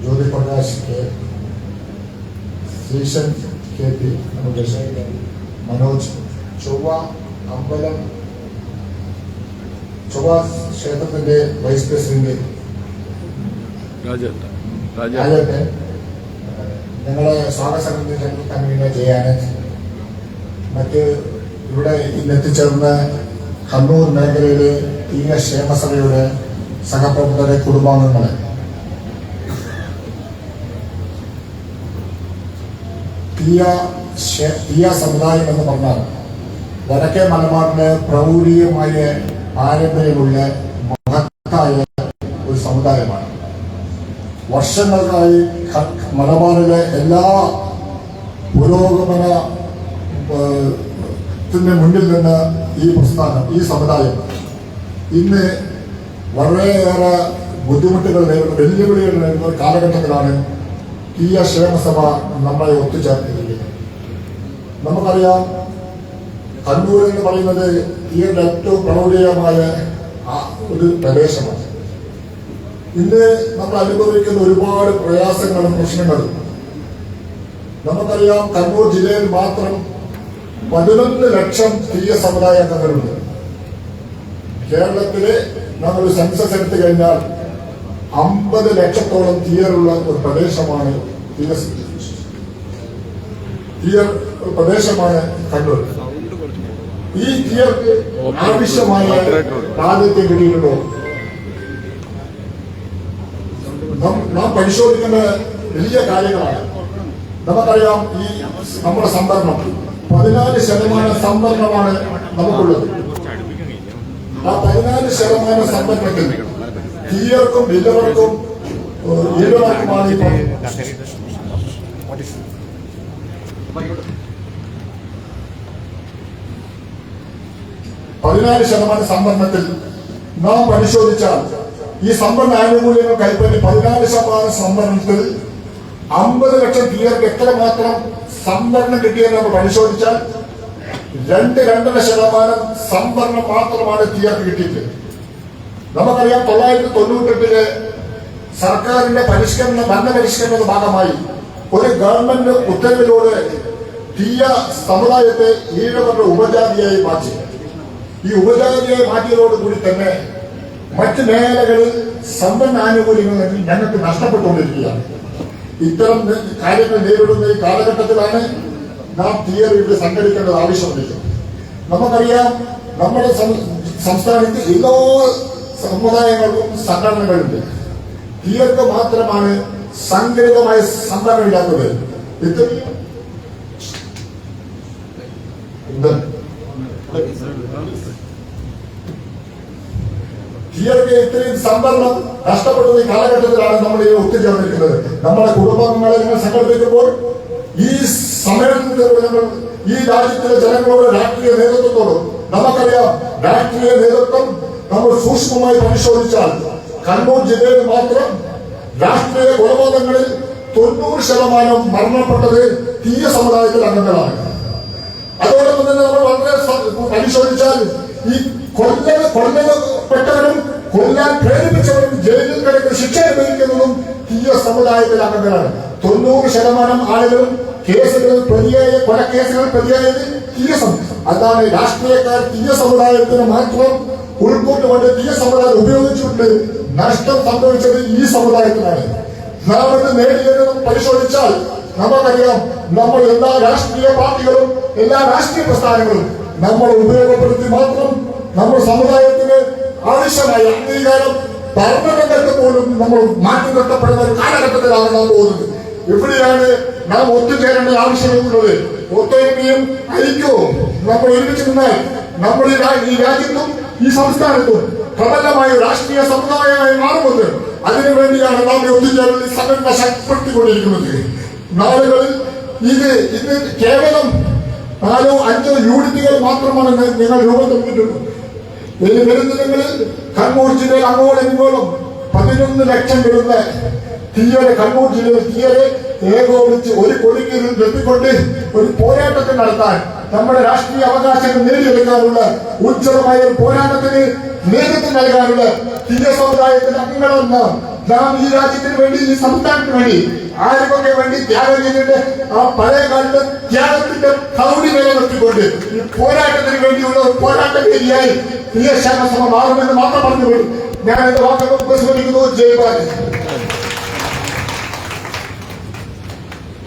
Jyothiprakash K, Sreesan K P, നമ്മുടെ മനോജ്, ചൊവ്വ ക്ഷേത്രത്തിന്റെ വൈസ് പ്രസിഡന്റ് രാജേട്ടൻ, ഞങ്ങളെ സ്വാഗത സമിതി കൺവീനർ ചെയ്യാൻ, മറ്റ് ഇവിടെ ഇന്നെത്തിച്ചേർന്ന കണ്ണൂർ മേഖലയിലെ തീയ ക്ഷേമസഭയുടെ സഹപ്രവർത്തകരെ, കുടുംബാംഗങ്ങളെ, തീയ സമുദായം എന്ന് പറഞ്ഞാൽ വടക്കേ മലബാറിന് പ്രൗഢികമായ പാരമ്പര്യമുള്ള മഹത്തായ ഒരു സമുദായമാണ്. വർഷങ്ങൾക്കായി മലബാറിലെ എല്ലാ പുരോഗമന മുന്നിൽ നിന്ന് ഈ പ്രസ്ഥാനം, ഈ സമുദായം ഇന്ന് വളരെയേറെ ബുദ്ധിമുട്ടുകൾ നേരിടുന്ന, വെല്ലുവിളികൾ നേരിടുന്ന കാലഘട്ടത്തിലാണ് തീയ ക്ഷേമസഭ നമ്മളെ ഒത്തുചേർന്നിരിക്കുന്നത്. നമുക്കറിയാം, കണ്ണൂർ എന്ന് പറയുന്നത് തീയുടെ ഏറ്റവും പ്രൗഢികമായ ഒരു പ്രദേശമാണ്. ഇന്ന് നമ്മൾ അനുഭവിക്കുന്ന ഒരുപാട് പ്രയാസങ്ങളും പ്രശ്നങ്ങളും. നമുക്കറിയാം, കണ്ണൂർ ജില്ലയിൽ മാത്രം 11 ലക്ഷം തീയ സമുദായ അംഗങ്ങളുണ്ട്. കേരളത്തിലെ നമ്മൾ സെൻസസ് എടുത്തു കഴിഞ്ഞാൽ 50 ലക്ഷത്തോളം തീയറുള്ള ഒരു പ്രദേശമാണ് തീയർ പ്രദേശമാണ് കണ്ണൂർ. ഈ തീയർക്ക് ആവശ്യമായ പ്രാതിനിധ്യം കിട്ടിയിട്ടുണ്ടോ? നാം പരിശോധിക്കേണ്ട വലിയ കാര്യങ്ങളാണ്. നമുക്കറിയാം, ഈ നമ്മുടെ സംവരണം 14% സംവരണമാണ് നമുക്കുള്ളത്. ആ 14% സംവരണത്തിൽ തീയർക്കും വില്ലവർക്കും ഈഴവർക്കുമാണ് ഇപ്പം 14% സംവരണത്തിൽ നാം പരിശോധിച്ചാൽ ഈ സംവരണ ആനുകൂല്യങ്ങൾ കൈപ്പറ്റി 14% സംവരണത്തിൽ 50 ലക്ഷം തീയർക്ക് എത്രമാത്രം സംവരണം കിട്ടിയെന്ന് നമ്മൾ പരിശോധിച്ചാൽ 2-2.5% സംവരണം മാത്രമാണ് തീയർക്ക് കിട്ടിയത്. നമുക്കറിയാം, 1998 സർക്കാരിന്റെ ഭരണപരിഷ്കരണത്തിന്റെ ഭാഗമായി ഒരു ഗവൺമെന്റ് ഉത്തരവിലൂടെ തീയ സമുദായത്തെ ഈഴവരുടെ ഉപജാതിയായി മാറ്റി. ഈ ഉപജാതിയായി മാറ്റിയതോടുകൂടി തന്നെ മറ്റ് മേഖലകളിൽ സംവരണ ആനുകൂല്യങ്ങൾ ഞങ്ങൾക്ക് നഷ്ടപ്പെട്ടുകൊണ്ടിരിക്കുകയാണ്. ഇത്തരം കാര്യങ്ങൾ നേരിടുന്ന ഈ കാലഘട്ടത്തിലാണ് നാം തീയർ ഇവിടെ സംഘടിക്കേണ്ടത് ആവശ്യമുണ്ട്. നമുക്കറിയാം, നമ്മുടെ സംസ്ഥാനത്ത് എല്ലാ സമുദായങ്ങൾക്കും സംഘടനകളുണ്ട്. തീയർക്ക് മാത്രമാണ് സംഘടിതമായ സംഘടനയില്ലാത്തത്. തീയർക്ക് ഇത്രയും സംവരണം നഷ്ടപ്പെടുന്ന ഈ കാലഘട്ടത്തിലാണ് നമ്മൾ ഈ ഒത്തുചേർന്നിരിക്കുന്നത്. നമ്മുടെ കുടുംബാംഗങ്ങളെ നിങ്ങൾ സംഘടിപ്പിക്കുമ്പോൾ ഈ സമ്മേളനത്തിലൂടെ നമ്മൾ ഈ രാജ്യത്തിലെ ജനങ്ങളോട്, രാഷ്ട്രീയ നേതൃത്വത്തോടും, നമുക്കറിയാം, രാഷ്ട്രീയ നേതൃത്വം നമ്മൾ സൂക്ഷ്മമായി പരിശോധിച്ചാൽ കണ്ണൂർ ജില്ലയിൽ മാത്രം രാഷ്ട്രീയ കൊലപാതകങ്ങളിൽ 90% മരണപ്പെട്ടത് തീയ സമുദായത്തിലെ അംഗങ്ങളാണ്. അതോടൊപ്പം തന്നെ നമ്മൾ വളരെ പരിശോധിച്ചാൽ ഈ കൊല്ലപ്പെട്ടവരും കൊല്ലാൻ പ്രേരിപ്പിച്ചവരും ജയിലിൽ കിടക്കുന്ന ശിക്ഷ അനുഭവിക്കുന്നതും തീയ സമുദായത്തിലെ അംഗങ്ങളാണ്. 90% ആളുകളും കേസുകളിൽ പ്രതിയായ കൊലക്കേസുകൾ പ്രതിയായത് തീയ സമുദായം. അതാണ് രാഷ്ട്രീയക്കാർ തീയ സമുദായത്തിന് മാത്രം ഉൾക്കൊണ്ടുകൊണ്ട് തീയ സമുദായം ഉപയോഗിച്ചുകൊണ്ട് നഷ്ടം സംഭവിച്ചത് ഈ സമുദായത്തിനാണ്. നാം ഇത് നേടിയത് പരിശോധിച്ചാൽ നമുക്കറിയാം, നമ്മൾ എല്ലാ രാഷ്ട്രീയ പാർട്ടികളും എല്ലാ രാഷ്ട്രീയ പ്രസ്ഥാനങ്ങളും നമ്മൾ ഉപയോഗപ്പെടുത്തി മാത്രം നമ്മുടെ സമുദായത്തിന് ആവശ്യമായ അംഗീകാരം ഭരണരംഗത്ത് പോലും നമ്മൾ മാറ്റി നിർത്തപ്പെടുന്ന ഒരു കാലഘട്ടത്തിലാണ് നാം പോകുന്നത്. എവിടെയാണ് നാം ഒത്തുചേരേണ്ട ആവശ്യമുള്ളത്? ഒത്തൊരുമയും ഐക്യവും നമ്മൾ ഒരുമിച്ച് നിന്നാൽ നമ്മുടെ ഈ രാജ്യത്തും ഈ സംസ്ഥാനത്തും പ്രബലമായ രാഷ്ട്രീയ സമുദായമായി മാറുന്നത്. അതിനുവേണ്ടിയാണ് നാം ഒത്തുചേരൽ സംഘടന ശക്തിപ്പെടുത്തിക്കൊണ്ടിരിക്കുന്നത്. നാളുകളിൽ ഇത് കേവലം 4-5 യൂണിറ്റുകൾ മാത്രമാണ് നിങ്ങൾ രൂപം തന്നിട്ടുള്ളത്. വരുന്ന ദിനങ്ങളിൽ കണ്ണൂർ ജില്ലയിൽ അങ്ങോളം ഇങ്ങോളം 11 ലക്ഷം വരുന്ന തീയരെ കണ്ണൂർ ജില്ലയിൽ തീയരെ ഏകോപിച്ച് ഒരു കൊടിക്ക് നിർത്തിക്കൊണ്ട് ഒരു പോരാട്ടത്തിൽ നടത്താൻ, നമ്മുടെ രാഷ്ട്രീയ അവകാശങ്ങൾ നേടിയെടുക്കാനുള്ള ഉജ്ജ്വലമായ ഒരു പോരാട്ടത്തിന് നേതൃത്വം നൽകാനുള്ള തീയ സമുദായത്തിന്റെ അംഗങ്ങളെന്ന നാം ഈ രാജ്യത്തിന് വേണ്ടി, ഈ സംസ്ഥാനത്തിന് വേണ്ടി ആർക്കൊക്കെ വേണ്ടി ത്യാഗം ചെയ്തിട്ട് ആ പഴയ കാലത്ത് ത്യാഗത്തിന്റെ കൗടി നിലനിർത്തിക്കൊണ്ട് ഈ പോരാട്ടത്തിന് വേണ്ടിയുള്ള ഒരു പോരാട്ട വേദിയായി തീയ ക്ഷേമസഭ മാറുമെന്ന് മാത്രം പറഞ്ഞുകൊണ്ട് ഞാൻ എന്റെ വാക്കുകൾ ഉപസ്മരിക്കുന്നു. ജയ്ഭാരത്.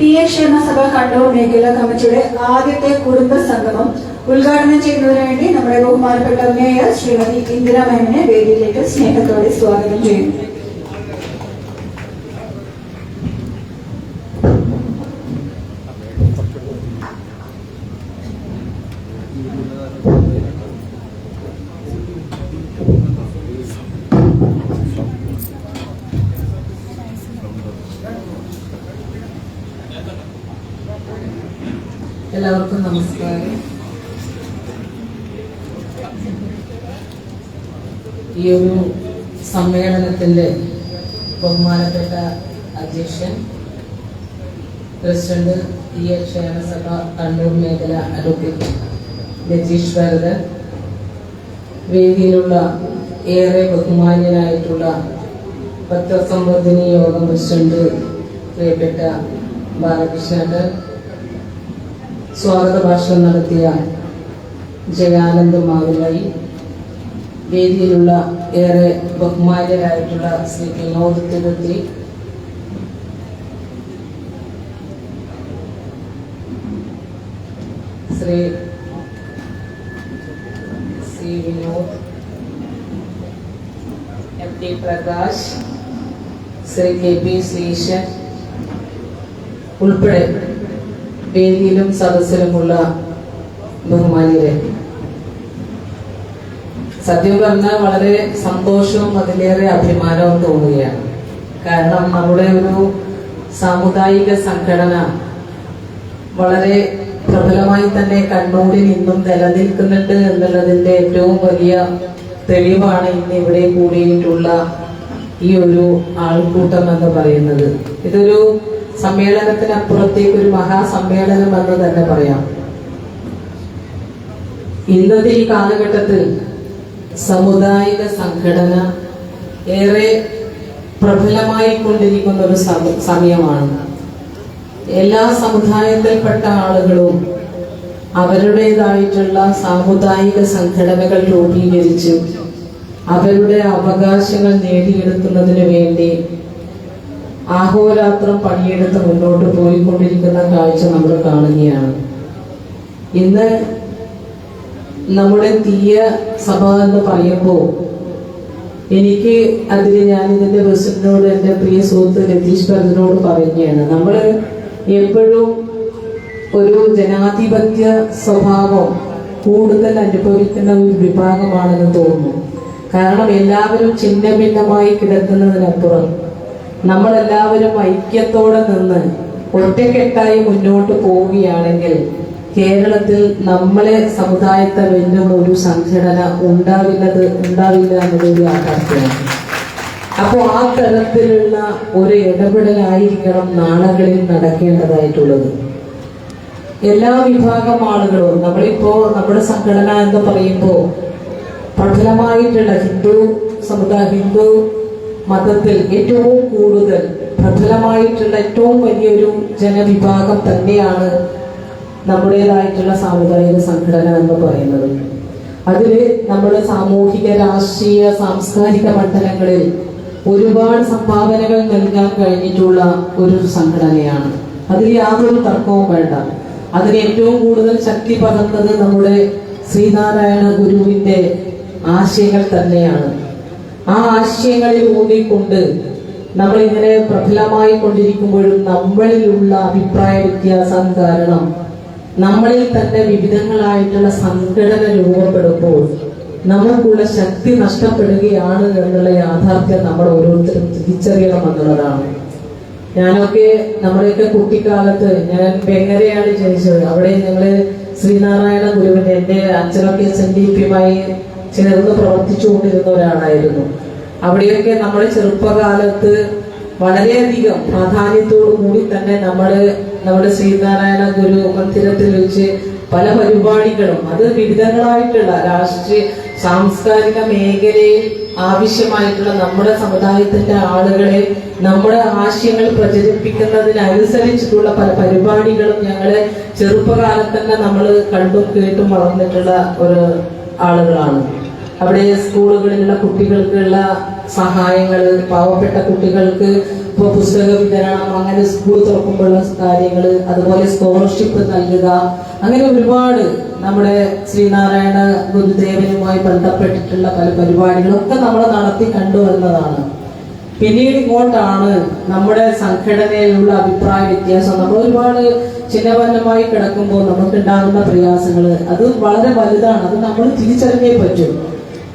തീയ ക്ഷേമസഭ കണ്ണൂർ മേഖലാ കമ്മിറ്റിയുടെ ആദ്യത്തെ കുടുംബ സംഗമം ഉദ്ഘാടനം ചെയ്യുന്നതിന് വേണ്ടി നമ്മുടെ ബഹുമാനപ്പെട്ട മേയർ ശ്രീമതി ഇന്ദിരാ മേമിനെ വേദിയിലേക്ക് സ്നേഹത്തോടെ സ്വാഗതം ചെയ്യുന്നു. എല്ലാവർക്കും നമസ്കാരം. ഈ ഒരു സമ്മേളനത്തിന്റെ ബഹുമാനപ്പെട്ട അധ്യക്ഷൻ പ്രസിഡന്റ് തീയ ക്ഷേമസഭ കണ്ണൂർ മേഖല അഡ്വക്കേറ്റ് രജീഷ് ഭരതൻ, വേദിയിലുള്ള ഏറെ ബഹുമാന്യനായിട്ടുള്ള പത്രസംവർദ്ധിനി യോഗം പ്രസിഡന്റ് പ്രിയപ്പെട്ട ബാലകൃഷ്ണൻ, സ്വാഗത ഭാഷണം നടത്തിയ ജയാനന്ദ് മാവിലായി, വേദിയിലുള്ള ഏറെ ബഹുമാന്യരായിട്ടുള്ള ശ്രീ വിനോദ് തിരുത്തി, ശ്രീ വിനോദ്, FD പ്രകാശ്, ശ്രീ KB ശ്രീശൻ ഉൾപ്പെടെ വേദിയിലും സദസ്സിലുമുള്ള ബഹുമാന്യരെ, സത്യം പറഞ്ഞാൽ വളരെ സന്തോഷവും അതിലേറെ അഭിമാനവും തോന്നുകയാണ്. കാരണം നമ്മുടെ ഒരു സാമുദായിക സംഘടന വളരെ പ്രബലമായി തന്നെ കണ്ണൂരിൽ ഇന്നും നിലനിൽക്കുന്നുണ്ട് എന്നുള്ളതിന്റെ ഏറ്റവും വലിയ തെളിവാണ് ഇന്ന് ഇവിടെ കൂടിയിട്ടുള്ള ഈ ഒരു ആൾക്കൂട്ടം എന്ന് പറയുന്നത്. ഇതൊരു സമ്മേളനത്തിനപ്പുറത്തേക്ക് ഒരു മഹാസമ്മേളനം എന്ന് തന്നെ പറയാം. ഇന്നത്തെ ഈ കാലഘട്ടത്തിൽ സാമുദായിക സംഘടന ഏറെ പ്രബലമായി കൊണ്ടിരിക്കുന്ന ഒരു സമയമാണ്. എല്ലാ സമുദായത്തിൽപ്പെട്ട ആളുകളും അവരുടേതായിട്ടുള്ള സാമുദായിക സംഘടനകൾ രൂപീകരിച്ച് അവരുടെ അവകാശങ്ങൾ നേടിയെടുക്കുന്നതിന് വേണ്ടി ആഹോരാത്രം പണിയെടുത്ത് മുന്നോട്ട് പോയിക്കൊണ്ടിരിക്കുന്ന കാഴ്ച നമ്മൾ കാണുകയാണ്. ഇന്ന് നമ്മുടെ തീയ സഭ എന്ന് പറയുമ്പോൾ എനിക്ക് ഞാൻ ഇതിന്റെ പ്രസിഡന്റിനോട്, എന്റെ പ്രിയ സുഹൃത്ത് രതീഷ് ഭരതനോട് പറയുകയാണ്, നമ്മൾ എപ്പോഴും ഒരു ജനാധിപത്യ സ്വഭാവം കൂടുതൽ അനുഭവിക്കുന്ന ഒരു വിഭാഗമാണെന്ന് തോന്നുന്നു. കാരണം എല്ലാവരും ഛിന്ന ഭിന്നമായി കിടക്കുന്നതിനപ്പുറം നമ്മളെല്ലാവരും ഐക്യത്തോടെ നിന്ന് ഒറ്റക്കെട്ടായി മുന്നോട്ട് പോവുകയാണെങ്കിൽ കേരളത്തിൽ നമ്മളെ സമുദായത്തെ വെല്ലുന്ന ഒരു സംഘടന ഉണ്ടാവില്ല എന്നതൊരു യാഥാർത്ഥ്യമാണ്. അപ്പോൾ ആ തരത്തിലുള്ള ഒരു ഇടപെടലായിരിക്കണം നാളുകളിൽ നടക്കേണ്ടതായിട്ടുള്ളത്. എല്ലാ വിഭാഗം ആളുകളും, നമ്മളിപ്പോ നമ്മുടെ സംഘടന എന്ന് പറയുമ്പോൾ പ്രബലമായിട്ടുള്ള ഹിന്ദു മതത്തിൽ ഏറ്റവും കൂടുതൽ പ്രബലമായിട്ടുള്ള ഏറ്റവും വലിയൊരു ജനവിഭാഗം തന്നെയാണ് നമ്മുടേതായിട്ടുള്ള സാമുദായിക സംഘടന എന്ന് പറയുന്നത്. അതിൽ നമ്മുടെ സാമൂഹിക, രാഷ്ട്രീയ, സാംസ്കാരിക മണ്ഡലങ്ങളിൽ ഒരുപാട് സംഭാവനകൾ നൽകാൻ കഴിഞ്ഞിട്ടുള്ള ഒരു സംഘടനയാണ്. അതിൽ യാതൊരു തർക്കവും വേണ്ട. അതിന് ഏറ്റവും കൂടുതൽ ശക്തി പകർന്നത് നമ്മുടെ ശ്രീനാരായണ ഗുരുവിന്റെ ആശയങ്ങൾ തന്നെയാണ്. ആ ആശയങ്ങളിൽ ഊന്നിക്കൊണ്ട് നമ്മളിങ്ങനെ പ്രബലമായി കൊണ്ടിരിക്കുമ്പോഴും നമ്മളിലുള്ള അഭിപ്രായ വ്യത്യാസം കാരണം നമ്മളിൽ തന്നെ വിവിധങ്ങളായിട്ടുള്ള സംഘടന രൂപപ്പെടുമ്പോൾ നമുക്കുള്ള ശക്തി നഷ്ടപ്പെടുകയാണ് എന്നുള്ള യാഥാർത്ഥ്യം നമ്മൾ ഓരോരുത്തരും തിരിച്ചറിയണം എന്നുള്ളതാണ്. നമ്മുടെയൊക്കെ കുട്ടിക്കാലത്ത് ഞാൻ വെങ്ങരയാണ് ജനിച്ചത്. അവിടെ ഞങ്ങള് ശ്രീനാരായണ ഗുരുവിന്റെ, എന്റെ അച്ഛനൊക്കെ SNDP-യുമായി ചേർന്ന് പ്രവർത്തിച്ചുകൊണ്ടിരുന്ന ഒരാളായിരുന്നു. അവിടെയൊക്കെ നമ്മുടെ ചെറുപ്പകാലത്ത് വളരെയധികം പ്രാധാന്യത്തോടു കൂടി തന്നെ നമ്മുടെ ശ്രീനാരായണ ഗുരു മന്ദിരത്തിൽ വെച്ച് പല പരിപാടികളും, അത് വിവിധങ്ങളായിട്ടുള്ള രാഷ്ട്രീയ സാംസ്കാരിക മേഖലയിൽ ആവശ്യമായിട്ടുള്ള നമ്മുടെ സമുദായത്തിന്റെ ആളുകളെ നമ്മുടെ ആശയങ്ങൾ പ്രചരിപ്പിക്കുന്നതിനനുസരിച്ചിട്ടുള്ള പല പരിപാടികളും ഞങ്ങള് ചെറുപ്പകാലത്ത് തന്നെ നമ്മൾ കണ്ടും കേട്ടും വളർന്നിട്ടുള്ള ഒരു ആളുകളാണ്. അവിടെ സ്കൂളുകളിലുള്ള കുട്ടികൾക്കുള്ള സഹായങ്ങൾ, പാവപ്പെട്ട കുട്ടികൾക്ക് ഇപ്പോൾ പുസ്തക വിതരണം, അങ്ങനെ സ്കൂൾ തുറക്കുമ്പോഴുള്ള കാര്യങ്ങൾ, അതുപോലെ സ്കോളർഷിപ്പ് നൽകുക, അങ്ങനെ ഒരുപാട് നമ്മുടെ ശ്രീനാരായണ ഗുരുദേവനുമായി ബന്ധപ്പെട്ടിട്ടുള്ള പല പരിപാടികളൊക്കെ നമ്മൾ നടത്തി കണ്ടുവരുന്നതാണ്. പിന്നീട് ഇങ്ങോട്ടാണ് നമ്മുടെ സംഘടനയിലുള്ള അഭിപ്രായ വ്യത്യാസം. നമ്മൾ ഒരുപാട് ചിഹ്നപന്നമായി കിടക്കുമ്പോൾ നമുക്കുണ്ടാകുന്ന പ്രയാസങ്ങൾ അത് വളരെ വലുതാണ്. അത് നമ്മൾ തിരിച്ചറിഞ്ഞേ പറ്റും.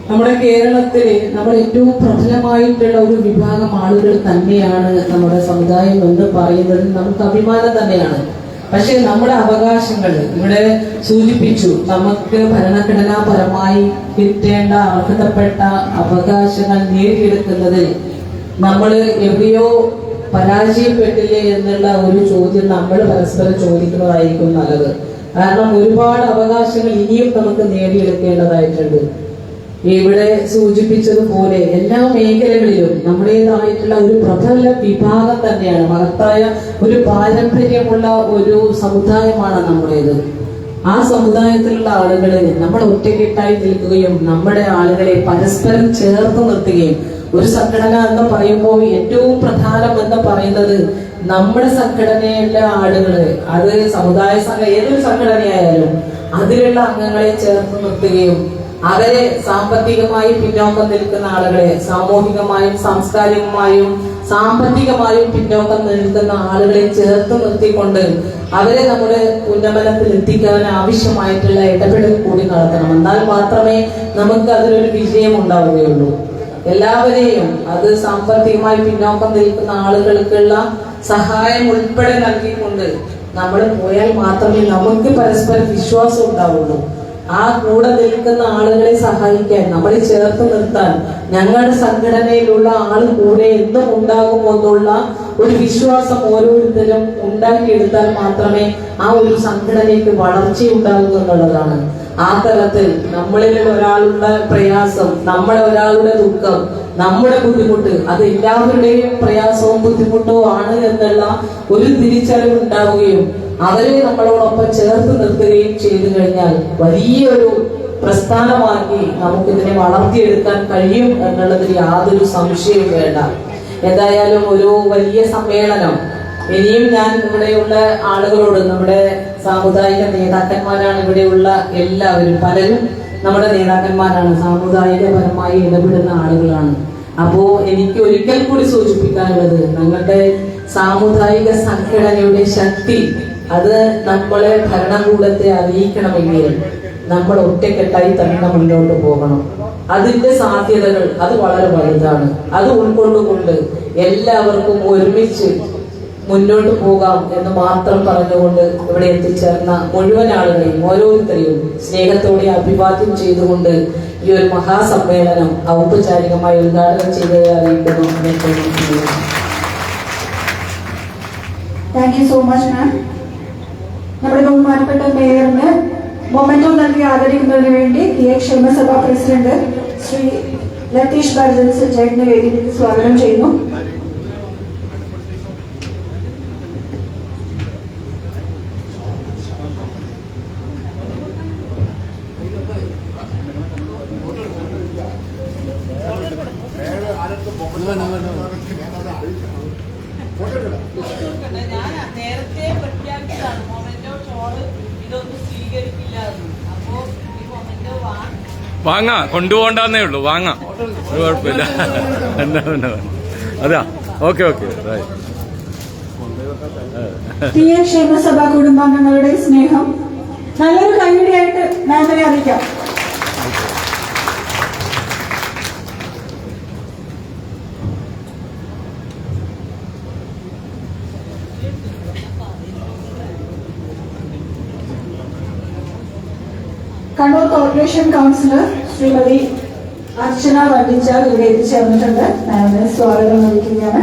നമ്മുടെ കേരളത്തിൽ നമ്മൾ ഏറ്റവും പ്രബലമായിട്ടുള്ള ഒരു വിഭാഗം ആളുകൾ തന്നെയാണ് നമ്മുടെ സമുദായം എന്ന് പറയുന്നത് നമുക്ക് അഭിമാനം തന്നെയാണ്. പക്ഷെ നമ്മുടെ അവകാശങ്ങൾ ഇവിടെ സൂചിപ്പിച്ചു, നമുക്ക് ഭരണഘടനാപരമായി കിട്ടേണ്ട അർഹതപ്പെട്ട അവകാശങ്ങൾ നേടിയെടുക്കുന്നതിൽ നമ്മൾ എവിടെയോ പരാജയപ്പെട്ടില്ലേ എന്നുള്ള ഒരു ചോദ്യം നമ്മൾ പരസ്പരം ചോദിക്കുന്നതായിരിക്കും നല്ലത്. കാരണം ഒരുപാട് അവകാശങ്ങൾ ഇനിയും നമുക്ക് നേടിയെടുക്കേണ്ടതായിട്ടുണ്ട്. ഇവിടെ സൂചിപ്പിച്ചതുപോലെ എല്ലാ മേഖലകളിലും നമ്മുടേതായിട്ടുള്ള ഒരു പ്രബല വിഭാഗം തന്നെയാണ്, മഹത്തായ ഒരു പാരമ്പര്യമുള്ള ഒരു സമുദായമാണ് നമ്മുടേത്. ആ സമുദായത്തിലുള്ള ആളുകളെ നമ്മൾ ഒറ്റക്കെട്ടായി നിൽക്കുകയും നമ്മുടെ ആളുകളെ പരസ്പരം ചേർത്ത് നിർത്തുകയും, ഒരു സംഘടന എന്ന് പറയുമ്പോൾ ഏറ്റവും പ്രധാനം എന്ന് പറയുന്നത് നമ്മുടെ സംഘടനയിലെ ആളുകള്, അത് സമുദായ ഏതൊരു സംഘടനയായാലും അതിലുള്ള അംഗങ്ങളെ ചേർത്ത് നിർത്തുകയും അവരെ സാമ്പത്തികമായി പിന്നോക്കം നിൽക്കുന്ന ആളുകളെ, സാമൂഹികമായും സാംസ്കാരികമായും സാമ്പത്തികമായും പിന്നോക്കം നിൽക്കുന്ന ആളുകളെ ചേർത്ത് നിർത്തിക്കൊണ്ട് അവരെ നമ്മുടെ ഉന്നമനത്തിൽ എത്തിക്കാൻ ആവശ്യമായിട്ടുള്ള ഇടപെടൽ കൂടി നടത്തണം. എന്നാൽ മാത്രമേ നമുക്ക് അതിലൊരു വിജയം ഉണ്ടാവുകയുള്ളൂ. എല്ലാവരെയും, അത് സാമ്പത്തികമായി പിന്നോക്കം നിൽക്കുന്ന ആളുകൾക്കുള്ള സഹായം ഉൾപ്പെടെ നൽകിക്കൊണ്ട് നമ്മൾ പോയാൽ മാത്രമേ നമുക്ക് പരസ്പരം വിശ്വാസം ഉണ്ടാവുള്ളൂ. ആ കൂടെ നിൽക്കുന്ന ആളുകളെ സഹായിക്കാൻ, നമ്മളെ ചേർത്ത് നിർത്താൻ ഞങ്ങളുടെ സംഘടനയിലുള്ള ആൾ കൂടെ എന്നും ഉണ്ടാകുമെന്നുള്ള ഒരു വിശ്വാസം ഓരോരുത്തരും ഉണ്ടാക്കിയെടുത്താൽ മാത്രമേ ആ ഒരു സംഘടനയ്ക്ക് വളർച്ചയുണ്ടാകൂ എന്നുള്ളതാണ്. ആ തരത്തിൽ നമ്മളിൽ ഒരാളുടെ പ്രയാസം, നമ്മുടെ ഒരാളുടെ ദുഃഖം, നമ്മുടെ ബുദ്ധിമുട്ട്, അത് എല്ലാവരുടെയും പ്രയാസവും ബുദ്ധിമുട്ടും ആണ് എന്നുള്ള ഒരു തിരിച്ചറിവ് ഉണ്ടാവുകയും അവരെ നമ്മളോടൊപ്പം ചേർത്ത് നിർത്തുകയും ചെയ്തു കഴിഞ്ഞാൽ വലിയൊരു പ്രസ്ഥാനമാക്കി നമുക്കിതിനെ വളർത്തിയെടുക്കാൻ കഴിയും എന്നുള്ളതിൽ യാതൊരു സംശയവും വേണ്ട. എന്തായാലും ഒരു വലിയ സമ്മേളനം ഇനിയും ഞാൻ ഇവിടെയുള്ള ആളുകളോട്, നമ്മുടെ സാമുദായിക നേതാക്കന്മാരാണ് ഇവിടെയുള്ള എല്ലാവരും, പലരും നമ്മുടെ നേതാക്കന്മാരാണ്, സാമുദായികപരമായി ഇടപെടുന്ന ആളുകളാണ്. അപ്പോ എനിക്ക് ഒരിക്കൽ കൂടി സൂചിപ്പിക്കാനുള്ളത്, ഞങ്ങളുടെ സാമുദായിക സംഘടനയുടെ ശക്തി അത് നമ്മളെ ഭരണകൂടത്തെ അറിയിക്കണമെങ്കിൽ നമ്മൾ ഒറ്റക്കെട്ടായി തന്നെ മുന്നോട്ട് പോകണം. അതിന്റെ സാധ്യതകൾ അത് വളരെ വലുതാണ്. അത് ഉൾക്കൊണ്ടുകൊണ്ട് എല്ലാവർക്കും ഒരുമിച്ച് മുന്നോട്ട് പോകാം എന്ന് മാത്രം പറഞ്ഞുകൊണ്ട് ഇവിടെ എത്തിച്ചേർന്ന മുഴുവൻ ആളുകളെയും ഓരോരുത്തരെയും സ്നേഹത്തോടെ അഭിവാദ്യം ചെയ്തുകൊണ്ട് ഈ ഒരു മഹാസമ്മേളനം ഔപചാരികമായി ഉദ്ഘാടനം ചെയ്തതായി അറിയിക്കുന്നു. താങ്ക് യു സോ മച്ച് മാം. നമ്മുടെ ബഹുമാനപ്പെട്ട മേയറിന് മൊമെന്റോ നൽകി ആദരിക്കുന്നതിന് വേണ്ടി ക്ഷേമസഭാ പ്രസിഡന്റ് ശ്രീ ലതീഷ് ബർജൻസ് ചേട്ടനെ വേദിയിലേക്ക് സ്വാഗതം ചെയ്യുന്നു. ഞാൻ നേരത്തെ പ്രഖ്യാപിച്ചതാണ് മൊമെന്റോ ഷോള് ഇതൊന്നും സ്വീകരിക്കില്ല. അപ്പോ ഈ മൊമെന്റോ വാങ്ങാ, കൊണ്ടുപോകണ്ടെന്നേ ഉള്ളൂ, വാങ്ങാം, ഒരു കുഴപ്പമില്ല. എന്താ അതാ, ഓക്കെ. ക്ഷേമസഭാ കുടുംബാംഗങ്ങളുടെ സ്നേഹം നല്ലൊരു കൈയടിയായിട്ട് മാമിനെ അറിയിക്കാം. കണ്ണൂർ കോർപ്പറേഷൻ കൗൺസിലർ ശ്രീമതി അർച്ചന വണ്ടിച്ചാൽ ഇവിടെ എത്തിച്ചേർന്നിട്ടുണ്ട്. മാമിന് സ്വാഗതം നൽകുകയാണ്.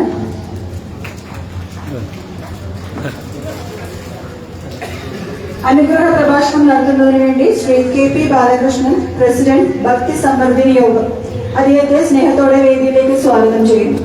അനുഗ്രഹ പ്രഭാഷണം നടത്തുന്നതിന് വേണ്ടി ശ്രീ KP ബാലകൃഷ്ണൻ, പ്രസിഡന്റ്, ഭക്തി സംവർദ്ധിനി യോഗം, അദ്ദേഹത്തെ സ്നേഹത്തോടെ വേദിയിലേക്ക് സ്വാഗതം ചെയ്യുന്നു.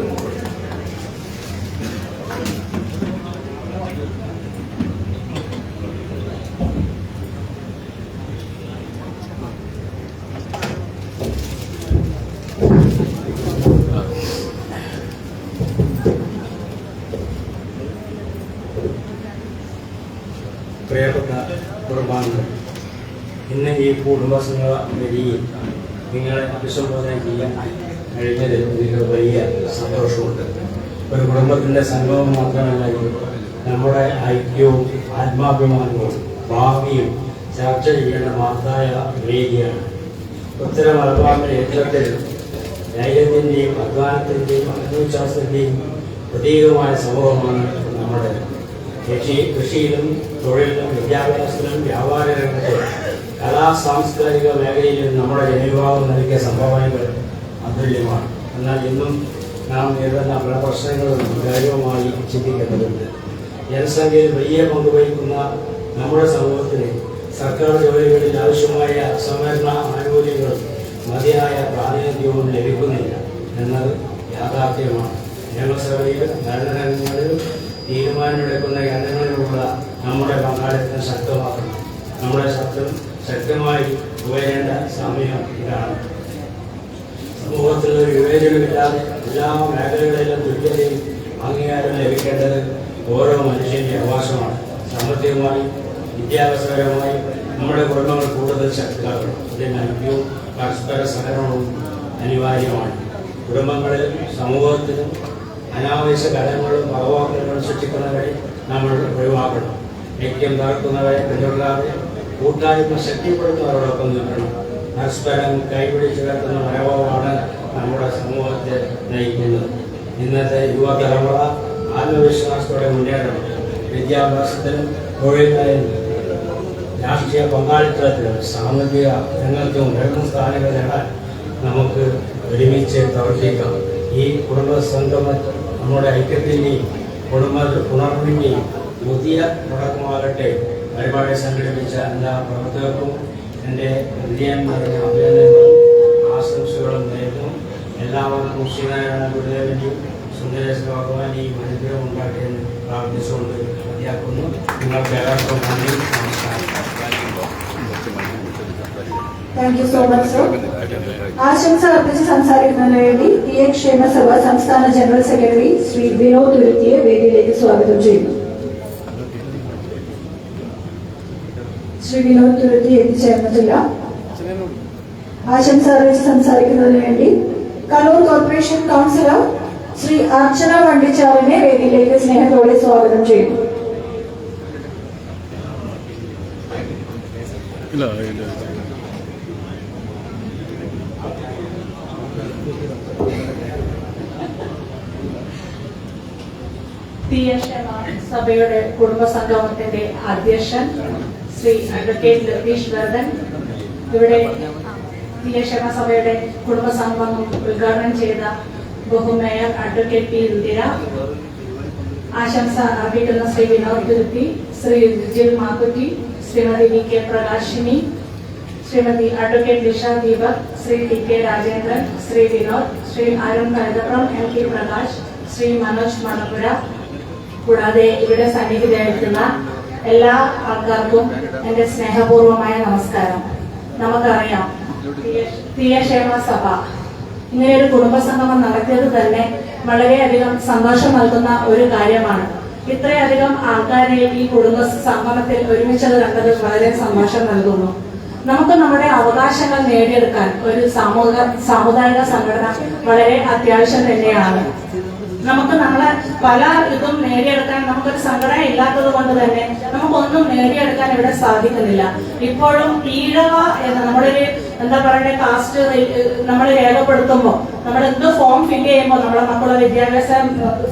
പ്രിയപ്പെട്ട കുടുംബാംഗങ്ങൾ, ഇന്ന് ഈ കുടുംബസംഘ വരിയിൽ നിങ്ങളെ അഭിസംബോധന ചെയ്യാൻ കഴിഞ്ഞതിൽ എനിക്ക് വലിയ സന്തോഷമുണ്ട്. ഒരു കുടുംബത്തിൻ്റെ സംഗമം മാത്രമല്ല, നമ്മുടെ ഐക്യവും ആത്മാഭിമാനവും ഭാവിയും ചർച്ച ചെയ്യേണ്ട മഹത്തായ വേദിയാണ്. ഉത്തര മലബാറിന്റെ യന്ത്രത്തിൽ ധൈര്യത്തിൻ്റെയും അധ്വാനത്തിൻ്റെയും ആത്മവിശ്വാസത്തിൻ്റെയും പ്രതീകമായ സമൂഹമാണ് നമ്മുടെ കൃഷിയിലും തൊഴിലിലും വിദ്യാഭ്യാസത്തിലും വ്യാപാര രംഗത്തും കലാ സാംസ്കാരിക മേഖലയിലും നമ്മുടെ ജനവിഭാഗം നൽകിയ സംഭാവനകൾ അതുല്യമാണ്. എന്നാൽ ഇന്നും നാം നേരിടുന്ന പല പ്രശ്നങ്ങളും ഗൗരവമായി ചിന്തിക്കേണ്ടതുണ്ട്. ജനസംഖ്യയിൽ വലിയ പങ്കുവഹിക്കുന്ന നമ്മുടെ സമൂഹത്തിന് സർക്കാർ ജോലികളിൽ ആവശ്യമായ സംവരണ ആനുകൂല്യങ്ങളും മതിയായ പ്രാതിനിധ്യവും ലഭിക്കുന്നില്ല എന്നത് യാഥാർത്ഥ്യമാണ്. നിയമസഭയിലും ഭരണരംഗങ്ങളിലും തീരുമാനമെടുക്കുന്ന കേന്ദ്രങ്ങളിലുള്ള നമ്മുടെ പങ്കാളിത്തം ശക്തമാക്കണം. നമ്മുടെ ശബ്ദം ശക്തമായി ഉയരേണ്ട സമയം ഇതാണ്. സമൂഹത്തിൽ ഒരു വിവേചനമില്ലാതെ എല്ലാ മേഖലകളിലും തുല്യതയും അംഗീകാരം ലഭിക്കേണ്ടത് ഓരോ മനുഷ്യന്റെ അവകാശമാണ്. സാമ്പത്തികമായി വിദ്യാഭ്യാസപരമായി നമ്മുടെ കുടുംബങ്ങൾ കൂടുതൽ ശക്തരാകണം. ഇതിന് ഐക്യവും പരസ്പര സഹകരണവും അനിവാര്യമാണ്. കുടുംബങ്ങളിലും സമൂഹത്തിലും അനാവശ്യ ഘടകങ്ങളും ഭഗവാക്കളും സൃഷ്ടിക്കുന്നവരെ നമ്മൾ ഒഴിവാക്കണം. ഐക്യം തകർക്കുന്നവരെ പിന്തുടരാതെ കൂട്ടായ്മ ശക്തിപ്പെടുത്തുന്നവരോടൊപ്പം നിൽക്കണം. പരസ്പരം കൈപിടിച്ച് കിടക്കുന്ന മനോഭാവമാണ് നമ്മുടെ സമൂഹത്തെ നയിക്കുന്നത്. ഇന്നത്തെ യുവതലമുറ ആത്മവിശ്വാസത്തോടെ മുന്നേറണം. വിദ്യാഭ്യാസത്തിലും തൊഴിലിലും രാഷ്ട്രീയ പങ്കാളിത്തത്തിലും സാമൂഹിക രംഗത്തും ഉയർന്ന സ്ഥാനങ്ങൾ നേടാൻ നമുക്ക് ഒരുമിച്ച് പ്രവർത്തിക്കാം. ഈ കുടുംബ സംഗമം നമ്മുടെ ഐക്യത്തിൻ്റെയും കുടുംബ ഉണർവിൻ്റെയും പുതിയ തുടക്കമാകട്ടെ. പരിപാടി സംഘടിപ്പിച്ച എല്ലാ പ്രവർത്തകർക്കും എൻ്റെ വിജയം നിറഞ്ഞ അഭിനന്ദനങ്ങളും ആശംസകളും നേരുന്നു. എല്ലാവർക്കും ശ്രീനാരായണ ഗുരുദേവൻ്റെയും സുന്ദരേശ ഭഗവാനെയും അനുഗ്രഹം ഉണ്ടാകട്ടെ എന്ന് പ്രാർത്ഥിച്ചുകൊണ്ട് മതിയാക്കുന്നു. നിങ്ങൾക്ക് എല്ലാവർക്കും നന്ദി, നമസ്കാരം. Thank you so much sir. ആശംസ അർപ്പിച്ച് സംസാരിക്കുന്നതിന് വേണ്ടി ക്ഷേമസഭ സംസ്ഥാന ജനറൽ സെക്രട്ടറി ശ്രീ വിനോദ് തുരുത്തിയെ വേദിയിലേക്ക് സ്വാഗതം ചെയ്യുന്നു. ശ്രീ വിനോദ് തുരുത്തി എത്തിച്ചേർന്നിട്ടില്ല. ആശംസ അറിയിച്ച് സംസാരിക്കുന്നതിന് വേണ്ടി കണ്ണൂർ കോർപ്പറേഷൻ കൗൺസിലർ ശ്രീ അർച്ചന വണ്ടിച്ചാറിനെ വേദിയിലേക്ക് സ്നേഹത്തോടെ സ്വാഗതം ചെയ്യുന്നു. സഭയുടെ കുടുംബസംഗമത്തിന്റെ അധ്യക്ഷൻ ശ്രീ അഡ്വക്കേറ്റ് ലതീഷ് ബർജൻ, ഇവിടെ സഭയുടെ കുടുംബസംഗമം ഉദ്ഘാടനം ചെയ്ത ബഹുമേയർ അഡ്വക്കേറ്റ് പി രുതിര, ആശംസ അർപ്പിക്കുന്ന Shri Vinod Thuruthi, Shri Rujil Makkutty, Shrimati V K Prakashini, Shrimati advocate Lisha Deepak, Shri T K Rajendran, Shri Vinod, Shri Arun Kaithapram, M K Prakash, Shri Manoj Manappura, കൂടാതെ ഇവിടെ സന്നിഹിതരായിരിക്കുന്ന എല്ലാ ആൾക്കാർക്കും എന്റെ സ്നേഹപൂർവമായ നമസ്കാരം. നമുക്കറിയാം, തീയക്ഷേമ സഭ ഇങ്ങനെ ഒരു കുടുംബസംഗമം നടത്തിയത് തന്നെ വളരെയധികം സന്തോഷം നൽകുന്ന ഒരു കാര്യമാണ്. ഇത്രയധികം ആൾക്കാരെ ഈ കുടുംബ സംഗമത്തിൽ ഒരുമിച്ചത് കണ്ടത് വളരെ സന്തോഷം നൽകുന്നു. നമുക്ക് നമ്മുടെ അവകാശങ്ങൾ നേടിയെടുക്കാൻ ഒരു സാമുദായിക സംഘടന വളരെ അത്യാവശ്യം തന്നെയാണ്. നമുക്ക് നമ്മളെ പല ഇതും നേടിയെടുക്കാൻ നമുക്കൊരു സംഘടന ഇല്ലാത്തത് കൊണ്ട് തന്നെ നമുക്കൊന്നും നേടിയെടുക്കാൻ ഇവിടെ സാധിക്കുന്നില്ല. ഇപ്പോഴും ഈഴവ എന്ന നമ്മുടെ ഒരു എന്താ പറയുക കാസ്റ്റ് നമ്മൾ രേഖപ്പെടുത്തുമ്പോൾ നമ്മൾ എന്ത് ഫോം ഫില്ല് ചെയ്യുമ്പോൾ നമ്മുടെ മക്കളുടെ വിദ്യാഭ്യാസ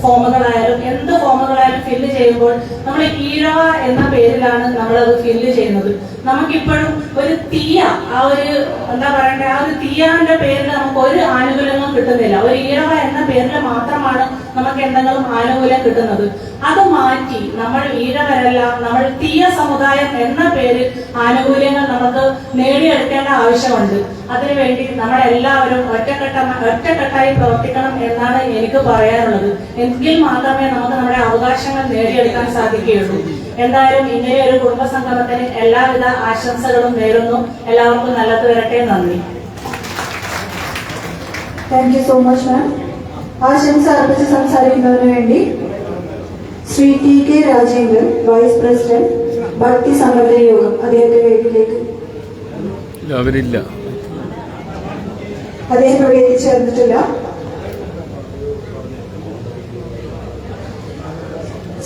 ഫോമുകളായാലും എന്ത് ഫോമുകളായാലും ഫില്ല് ചെയ്യുമ്പോൾ നമ്മൾ ഈഴവ എന്ന പേരിലാണ് നമ്മളത് ഫില്ല് ചെയ്യുന്നത്. നമുക്കിപ്പോഴും ഒരു തീയ ആ ഒരു എന്താ പറയണ്ടേ ആ ഒരു തീയാന്റെ പേരിൽ നമുക്ക് ഒരു ആനുകൂല്യങ്ങളും കിട്ടുന്നില്ല. ഒരു ഈഴവ എന്ന പേരിൽ മാത്രമാണ് നമുക്ക് എന്തെങ്കിലും ആനുകൂല്യം കിട്ടുന്നത്. അത് മാറ്റി നമ്മൾ ഈഴവരല്ല, നമ്മൾ തീയ സമുദായം എന്ന പേരിൽ ആനുകൂല്യങ്ങൾ നമുക്ക് നേടിയെടുക്കേണ്ട ആവശ്യമുണ്ട്. അതിനുവേണ്ടി നമ്മളെല്ലാവരും ഒറ്റക്കെട്ടായി പ്രവർത്തിക്കണം എന്നാണ് എനിക്ക് പറയാനുള്ളത്. എങ്കിൽ മാത്രമേ നമുക്ക് നമ്മുടെ അവകാശങ്ങൾ നേടിയെടുക്കാൻ സാധിക്കുകയുള്ളൂ. എന്തായാലും ഇങ്ങനെ ഒരു കുടുംബസംഗമത്തിന് എല്ലാവിധ ആശംസകളും നേരുന്നു. എല്ലാവർക്കും നല്ലത് വരട്ടെ. നന്ദി. Thank you so much ma'am. ആശംസ അർപ്പിച്ച് സംസാരിക്കുന്നതിന് വേണ്ടി Shri T K Rajendran, vice president, Bhakti Sangathana Yogam, അദ്ദേഹത്തെ വേദിയിലേക്ക്. അവരില്ല, അദ്ദേഹം ഇവിടെ എത്തിച്ചേർന്നിട്ടില്ല.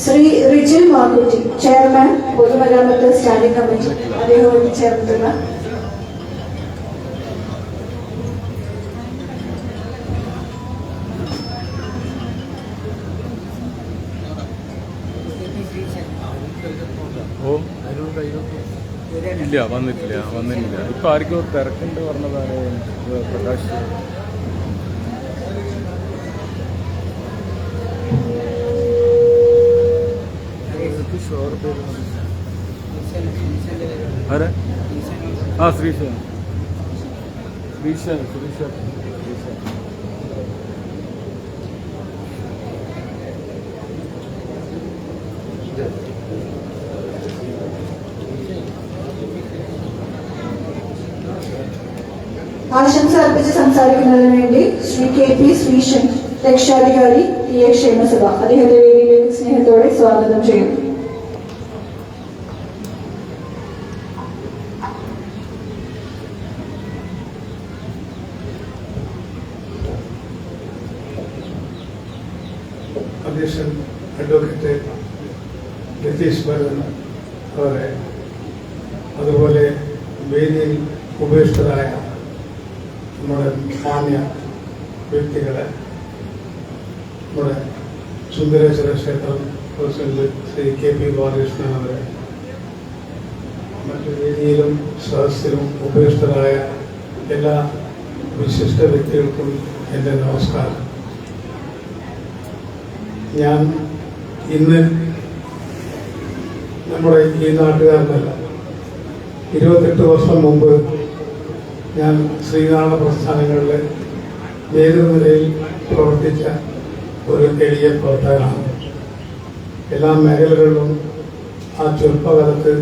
ശ്രീ റിജിൽ മാക്കുറ്റി, ചെയർമാൻ, പൊതുമരാമത്ത് സ്റ്റാൻഡിംഗ് കമ്മിറ്റി, അദ്ദേഹം എത്തിച്ചേർന്നിട്ടില്ല. ഇല്ല, വന്നിട്ടില്ല. ഇപ്പൊ ആർക്കും തിരക്കുണ്ട് പറഞ്ഞതാണ് പ്രകാശ്. ആരെ? ആ ശ്രീശ. ആശംസ അർപ്പിച്ച് സംസാരിക്കുന്നതിന് വേണ്ടി ശ്രീ കെ പി ശ്രീശൻ, രക്ഷാധികാരി, ടി എ ക്ഷേമസഭ, അദ്ദേഹത്തെ വേദിയിലേക്ക് സ്നേഹത്തോടെ സ്വാഗതം ചെയ്യുന്നു. അധ്യക്ഷൻ അഡ്വക്കേറ്റ് ലതീഷ് ഭരതൻ അവരെ, അതുപോലെ വേദിയിൽ ഉപേക്ഷിതരായ നമ്മുടെ മാന്യ വ്യക്തികളെ, നമ്മുടെ സുന്ദരേശ്വര ക്ഷേത്രം president Shri K P Balakrishnan അവരെ, മറ്റു വേദിയിലും സദസ്സിലും ഉപേക്ഷിതരായ എല്ലാ വിശിഷ്ട വ്യക്തികൾക്കും എൻ്റെ നമസ്കാരം. ഞാൻ ഇന്ന് നമ്മുടെ ഈ നാട്ടുകാരനല്ല, 28 വർഷം മുമ്പ് ഞാൻ ശ്രീനാരായണ പ്രസ്ഥാനങ്ങളിലെ നേതൃനിരയിൽ പ്രവർത്തിച്ച ഒരു എളിയ പ്രവർത്തകനാണ്. എല്ലാ മേഖലകളിലും ആ ചെറുപ്പകാലത്ത്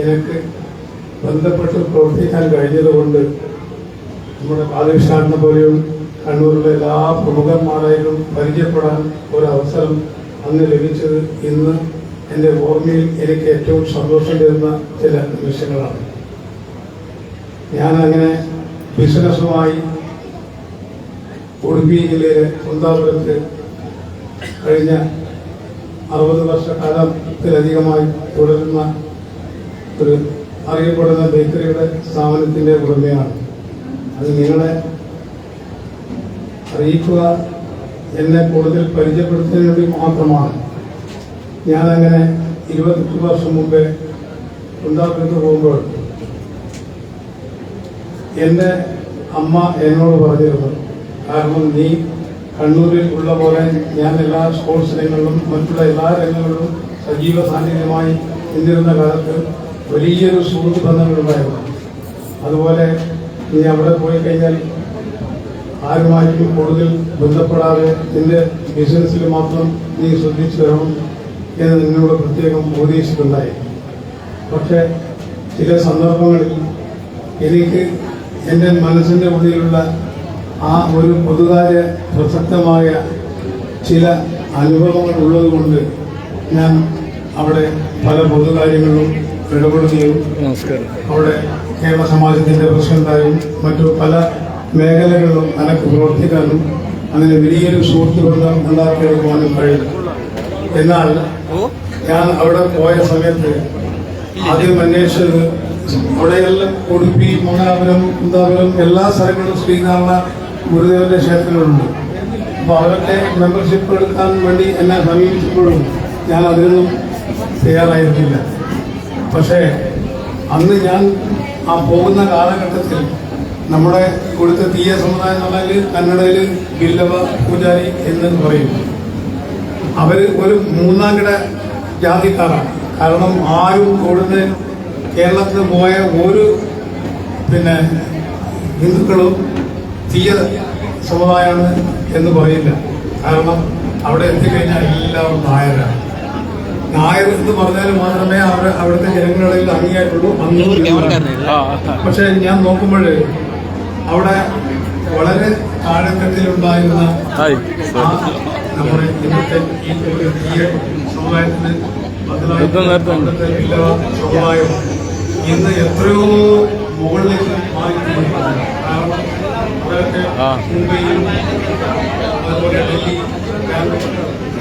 എനിക്ക് ബന്ധപ്പെട്ട് പ്രവർത്തിക്കാൻ കഴിഞ്ഞതുകൊണ്ട് നമ്മുടെ ബാലകൃഷ്ണനെ പോലെയും കണ്ണൂരിലെ എല്ലാ പ്രമുഖന്മാരായാലും പരിചയപ്പെടാൻ ഒരവസരം അന്ന് ലഭിച്ചത് ഇന്ന് എൻ്റെ ഓർമ്മയിൽ എനിക്ക് ഏറ്റവും സന്തോഷം തരുന്ന ചില നിമിഷങ്ങളാണ്. ഞാനങ്ങനെ ബിസിനസ്സുമായി ഉടുപ്പി ജില്ലയിലെ കുന്താപുരത്ത് കഴിഞ്ഞ 60 വർഷക്കാലത്തിലധികമായി തുടരുന്ന ഒരു അറിയപ്പെടുന്ന ബേക്കറിയുടെ സ്ഥാപനത്തിൻ്റെ ഉടമയാണ്. അത് നിങ്ങളെ അറിയിക്കുക, എന്നെ കൂടുതൽ പരിചയപ്പെടുത്തുന്നതിന് വേണ്ടി മാത്രമാണ്. ഞാനങ്ങനെ 28 വർഷം മുമ്പേ കുന്താപുരത്ത് പോകുമ്പോൾ എൻ്റെ അമ്മ എന്നോട് പറഞ്ഞിരുന്നു, കാരണം നീ കണ്ണൂരിൽ ഉള്ള പോലെ ഞാൻ എല്ലാ സ്പോർട്സ് രംഗങ്ങളിലും മറ്റുള്ള എല്ലാ രംഗങ്ങളിലും സജീവ സാന്നിധ്യമായി നിന്നിരുന്ന കാലത്ത് വലിയൊരു സുഹൃത്ത് ബന്ധങ്ങളുണ്ടായിരുന്നു. അതുപോലെ നീ അവിടെ പോയി കഴിഞ്ഞാൽ ആരുമായും കൂടുതൽ ബന്ധപ്പെടാതെ നിന്റെ ബിസിനസ്സിൽ മാത്രം നീ ശ്രദ്ധിച്ചു വരണം എന്ന് നിന്നോട് പ്രത്യേകം ഉപദേശിച്ചിട്ടുണ്ടായി. പക്ഷെ ചില സന്ദർഭങ്ങളിൽ എനിക്ക് എൻ്റെ മനസ്സിൻ്റെ ഉള്ളിലുള്ള ആ ഒരു പൊതുകാര്യ പ്രസക്തമായ ചില അനുഭവങ്ങൾ ഉള്ളതുകൊണ്ട് ഞാൻ അവിടെ പല പൊതുകാര്യങ്ങളിലും ഇടപെടുകയും അവിടെ കേരള സമാജത്തിൻ്റെ പ്രസിഡന്റായും മറ്റു പല മേഖലകളിലും എനിക്ക് പ്രവർത്തിക്കാനും അങ്ങനെ വലിയൊരു സുഹൃത്ത് ബന്ധം ഉണ്ടാക്കിയെടുക്കുവാനും കഴിയും. എന്നാൽ ഞാൻ അവിടെ പോയ സമയത്ത് ആദ്യം അന്വേഷിച്ചത് അവിടെയെല്ലാം ഉടുപ്പി, മംഗലാപുരം, കുന്താപുരം എല്ലാ സ്ഥലങ്ങളിലും ശ്രീനാരായണ ഗുരുദേവന്റെ ക്ഷേത്രങ്ങളുണ്ട്. അപ്പോൾ അവരൊക്കെ മെമ്പർഷിപ്പ് എടുക്കാൻ വേണ്ടി എന്നെ സമീപിച്ചപ്പോഴും ഞാൻ അതിനൊന്നും തയ്യാറായിരുന്നില്ല. പക്ഷേ അന്ന് ഞാൻ ആ പോകുന്ന കാലഘട്ടത്തിൽ നമ്മുടെ ഇവിടുത്തെ തീയ സമുദായം എന്ന് പറഞ്ഞാൽ കന്നഡയിൽ ബില്ലവ പൂജാരി എന്ന് പറയും. അവർ ഒരു മൂന്നാം കിട ജാതിക്കാരാണ്. കാരണം ആരും ഇവിടുന്ന് കേരളത്തിൽ പോയ ഒരു ഹിന്ദുക്കളും തീയ സമുദായമാണ് എന്ന് പറയില്ല. കാരണം അവിടെ എത്തിക്കഴിഞ്ഞാൽ എല്ലാവരും നായരാണ്. നായർ എന്ന് പറഞ്ഞാൽ മാത്രമേ അവിടുത്തെ ജനങ്ങളിൽ അംഗീകാരമുള്ളൂ. പക്ഷെ ഞാൻ നോക്കുമ്പോൾ അവിടെ വളരെ താഴെത്തട്ടിലുണ്ടായിരുന്ന നമ്മുടെ ഇന്നത്തെ ഈ തീയ സമുദായത്തിന് സമുദായം ഇന്ന് എത്രയോ മുകളിലേക്ക് മാറിയിട്ടുണ്ട്. കാരണം അവരൊക്കെ മുംബൈയിൽ അതുപോലെ ഡൽഹി,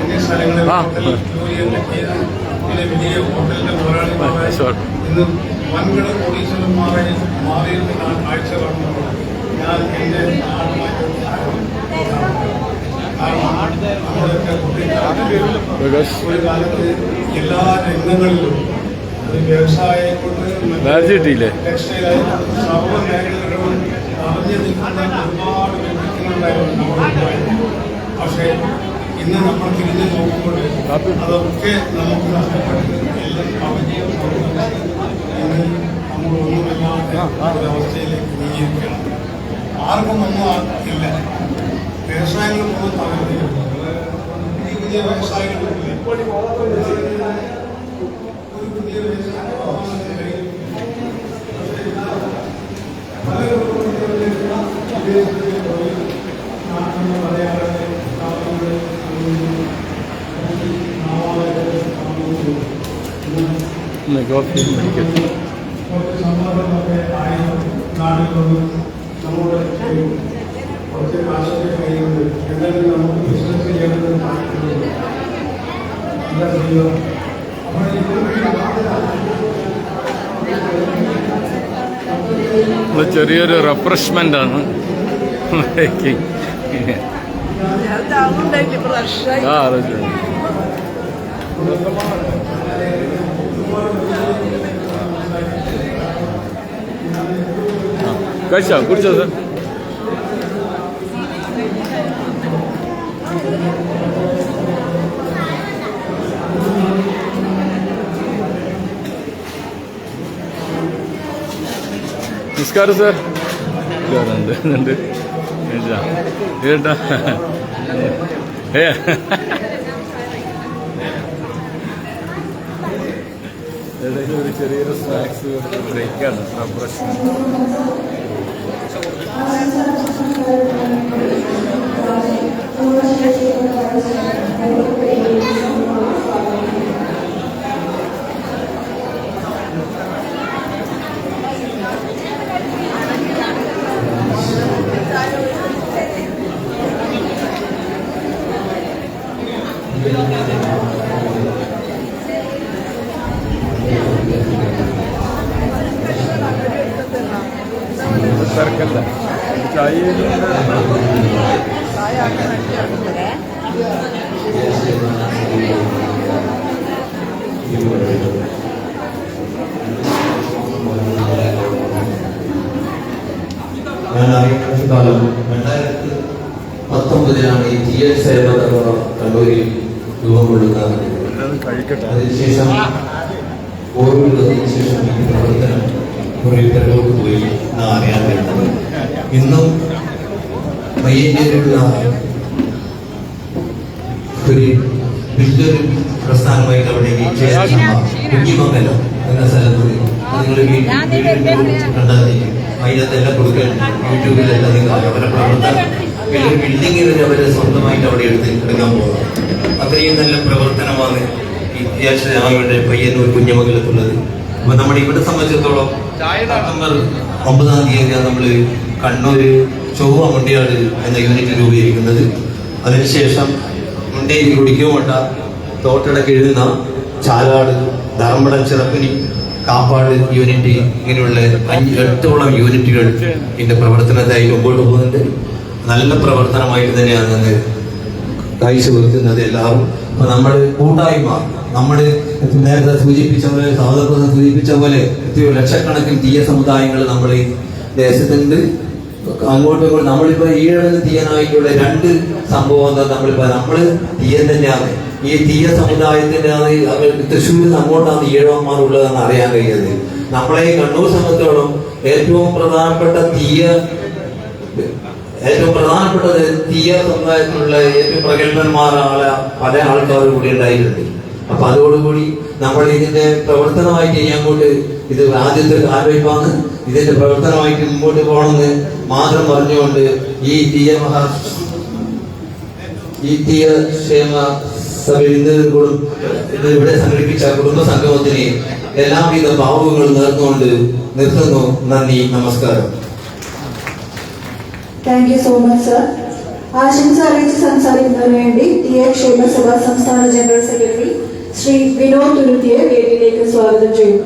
എന്നീ സ്ഥലങ്ങളിൽ വലിയ ഹോട്ടലിന്റെ മുതലാളിമാരായി ഇന്ന് വൻകിട കോടീശ്വരന്മാരായി മാറിയിരുന്ന കാഴ്ച കാണുമ്പോൾ ഞാൻ എൻ്റെ നാടുമായിട്ട് ഒരു കാലത്ത് എല്ലാ രംഗങ്ങളിലും അത് വ്യവസായമായിക്കോട്ടെ, ടെക്സ്റ്റൈലായി സർവ്വ മേഖലകളിലും അറിഞ്ഞു നിൽക്കുന്ന ഒരുപാട് വ്യക്തിത്വങ്ങളുണ്ടായിരുന്നു നമ്മുടെ. പക്ഷേ ഇന്ന് നമ്മൾ തിരിഞ്ഞു നോക്കുമ്പോൾ അതൊക്കെ നമുക്ക് നഷ്ടപ്പെട്ട് എല്ലാം അവധിയും ഇന്ന് നമ്മൾ ഒന്നുമില്ലാത്ത ഒരവസ്ഥയിലേക്ക് നീങ്ങിയിരിക്കണം. ആർക്കും ഒന്നും ഇല്ല. വ്യവസായങ്ങളൊന്നും തകർന്നില്ല. പുതിയ വ്യവസായങ്ങളില്ല. പുതിയ സമ്മർദ്ദമൊക്കെ ആയ നാടുകളിലും നമ്മുടെ കുറച്ച് കാശൊക്കെ കഴിയുന്നുണ്ട്. എന്തായാലും നമുക്ക് ബിസിനസ് ചെയ്യണമെന്ന് താല്പര്യമുണ്ട്. എന്താ ചെയ്യുക? ചെറിയൊരു റിഫ്രഷ്മെന്റ് ആണ്. കഴിച്ചോ? കുടിച്ചോ സാർ? നമസ്കാരം സാർ. ഉണ്ട് കേട്ടാ ഒരു ചെറിയൊരു സ്നാക്സ് ബ്രേക്കാണ്. തിരക്കല്ല. ചായ ഞാൻ അറിയുന്ന കാലം 2019 ഈ ടി എച്ച് സേവ കണ്ണൂരിൽ രൂപം കൊള്ളുന്നത്. അതിനുശേഷം ഓരോ ദിവസത്തിന് ശേഷം ഈ പ്രവർത്തനം കുറേ പേരോട് പോയി അറിയാൻ കഴിയുന്നത്. ഇന്നും പയ്യന്നൂരിലുള്ള ഒരു വലിയൊരു പ്രസ്ഥാനമായിട്ട് അവിടെ കുഞ്ഞിമംഗലം എന്ന സ്ഥലത്ത് നിങ്ങൾ കണ്ടാൽ അതിനകത്തെല്ലാം കൊടുക്കാൻ യൂട്യൂബിലെല്ലാം നിങ്ങൾ അവരുടെ പ്രവർത്തനം വലിയൊരു ബിൽഡിങ്ങിൽ അവരെ സ്വന്തമായിട്ട് അവിടെ എടുക്കാൻ പോകുന്നത്. അത്രയും നല്ല പ്രവർത്തനമാണ് ഈ യാത്രയുടെ പയ്യന്നൂർ കുഞ്ഞമംഗലത്തുള്ളത്. അപ്പൊ നമ്മുടെ ഇവിടെ സംബന്ധിച്ചിടത്തോളം നവംബർ 9-ാം തീയതിയാണ് നമ്മൾ കണ്ണൂര് ചൊവ്വ മുണ്ടിയാട് എന്ന യൂണിറ്റ് രൂപീകരിക്കുന്നത്. അതിനുശേഷം മുണ്ടേരി കുടിക്കുമട്ട തോട്ടടക്ക് എഴുതുന്ന ചാലാട് ധർമ്മടം ചിറപ്പിനി കാപ്പാട് യൂണിറ്റ് ഇങ്ങനെയുള്ള 8ഓളം യൂണിറ്റുകൾ ഇതിന്റെ പ്രവർത്തനത്തായി മുമ്പോട്ട് പോകുന്നുണ്ട്. നല്ല പ്രവർത്തനമായിട്ട് തന്നെയാണ് കാഴ്ചവെക്കുന്നത് എല്ലാവരും. അപ്പൊ നമ്മുടെ കൂട്ടായ്മ നമ്മൾ നേരത്തെ സൂചിപ്പിച്ച പോലെ സഹോദരപ്രദം സൂചിപ്പിച്ച പോലെ എത്രയോ ലക്ഷക്കണക്കിന് തീയ സമുദായങ്ങൾ നമ്മൾ ഈ ദേശത്തുണ്ട്. അങ്ങോട്ടും നമ്മളിപ്പോ ഈഴവന് തീയനായിട്ടുള്ള 2 സംഭവം എന്താ, നമ്മള് തീയൻ തന്നെയാണ്. ഈ തീയ സമുദായത്തിന്റെ തൃശ്ശൂരിൽ നിന്ന് അങ്ങോട്ടാണ് ഈഴവന്മാരുള്ളതെന്ന് അറിയാൻ കഴിയുന്നത്. നമ്മളെ ഈ കണ്ണൂർ സംബന്ധിച്ചോളം ഏറ്റവും പ്രധാനപ്പെട്ടത് തീയ സമുദായത്തിലുള്ള ഏറ്റവും പ്രഗത്ഭന്മാരായ പല ആൾക്കാരും കൂടി ഉണ്ടായിട്ടുണ്ട്. അപ്പൊ അതോടുകൂടി നമ്മൾ ഇതിന്റെ പ്രവർത്തനമായിട്ട് അങ്ങോട്ട് ഇത് ആദ്യത്തെ കാൽവയ്പാണ്. ഇതിന്റെ പ്രവർത്തനമായിട്ട് മുമ്പോട്ട് പോകണമെന്ന് മാത്രം പറഞ്ഞുകൊണ്ട് ഈ തീയ ക്ഷേമ സഭയിൽ ഇവിടെ സംഘടിപ്പിച്ച കുടുംബ സംഗമത്തിന് എല്ലാവിധ ഭാവുകങ്ങളും നേർന്നുകൊണ്ട് നിർത്തുന്നു. നന്ദി, നമസ്കാരം. Thank you so much sir. ആശംസ അറിയിച്ച് സംസാരിക്കുന്നതിന് വേണ്ടി തീയ ക്ഷേമസഭ സംസ്ഥാന ജനറൽ സെക്രട്ടറി ശ്രീ വിനോദ് തുരുത്തിയെ വേദിയിലേക്ക് സ്വാഗതം ചെയ്യുന്നു.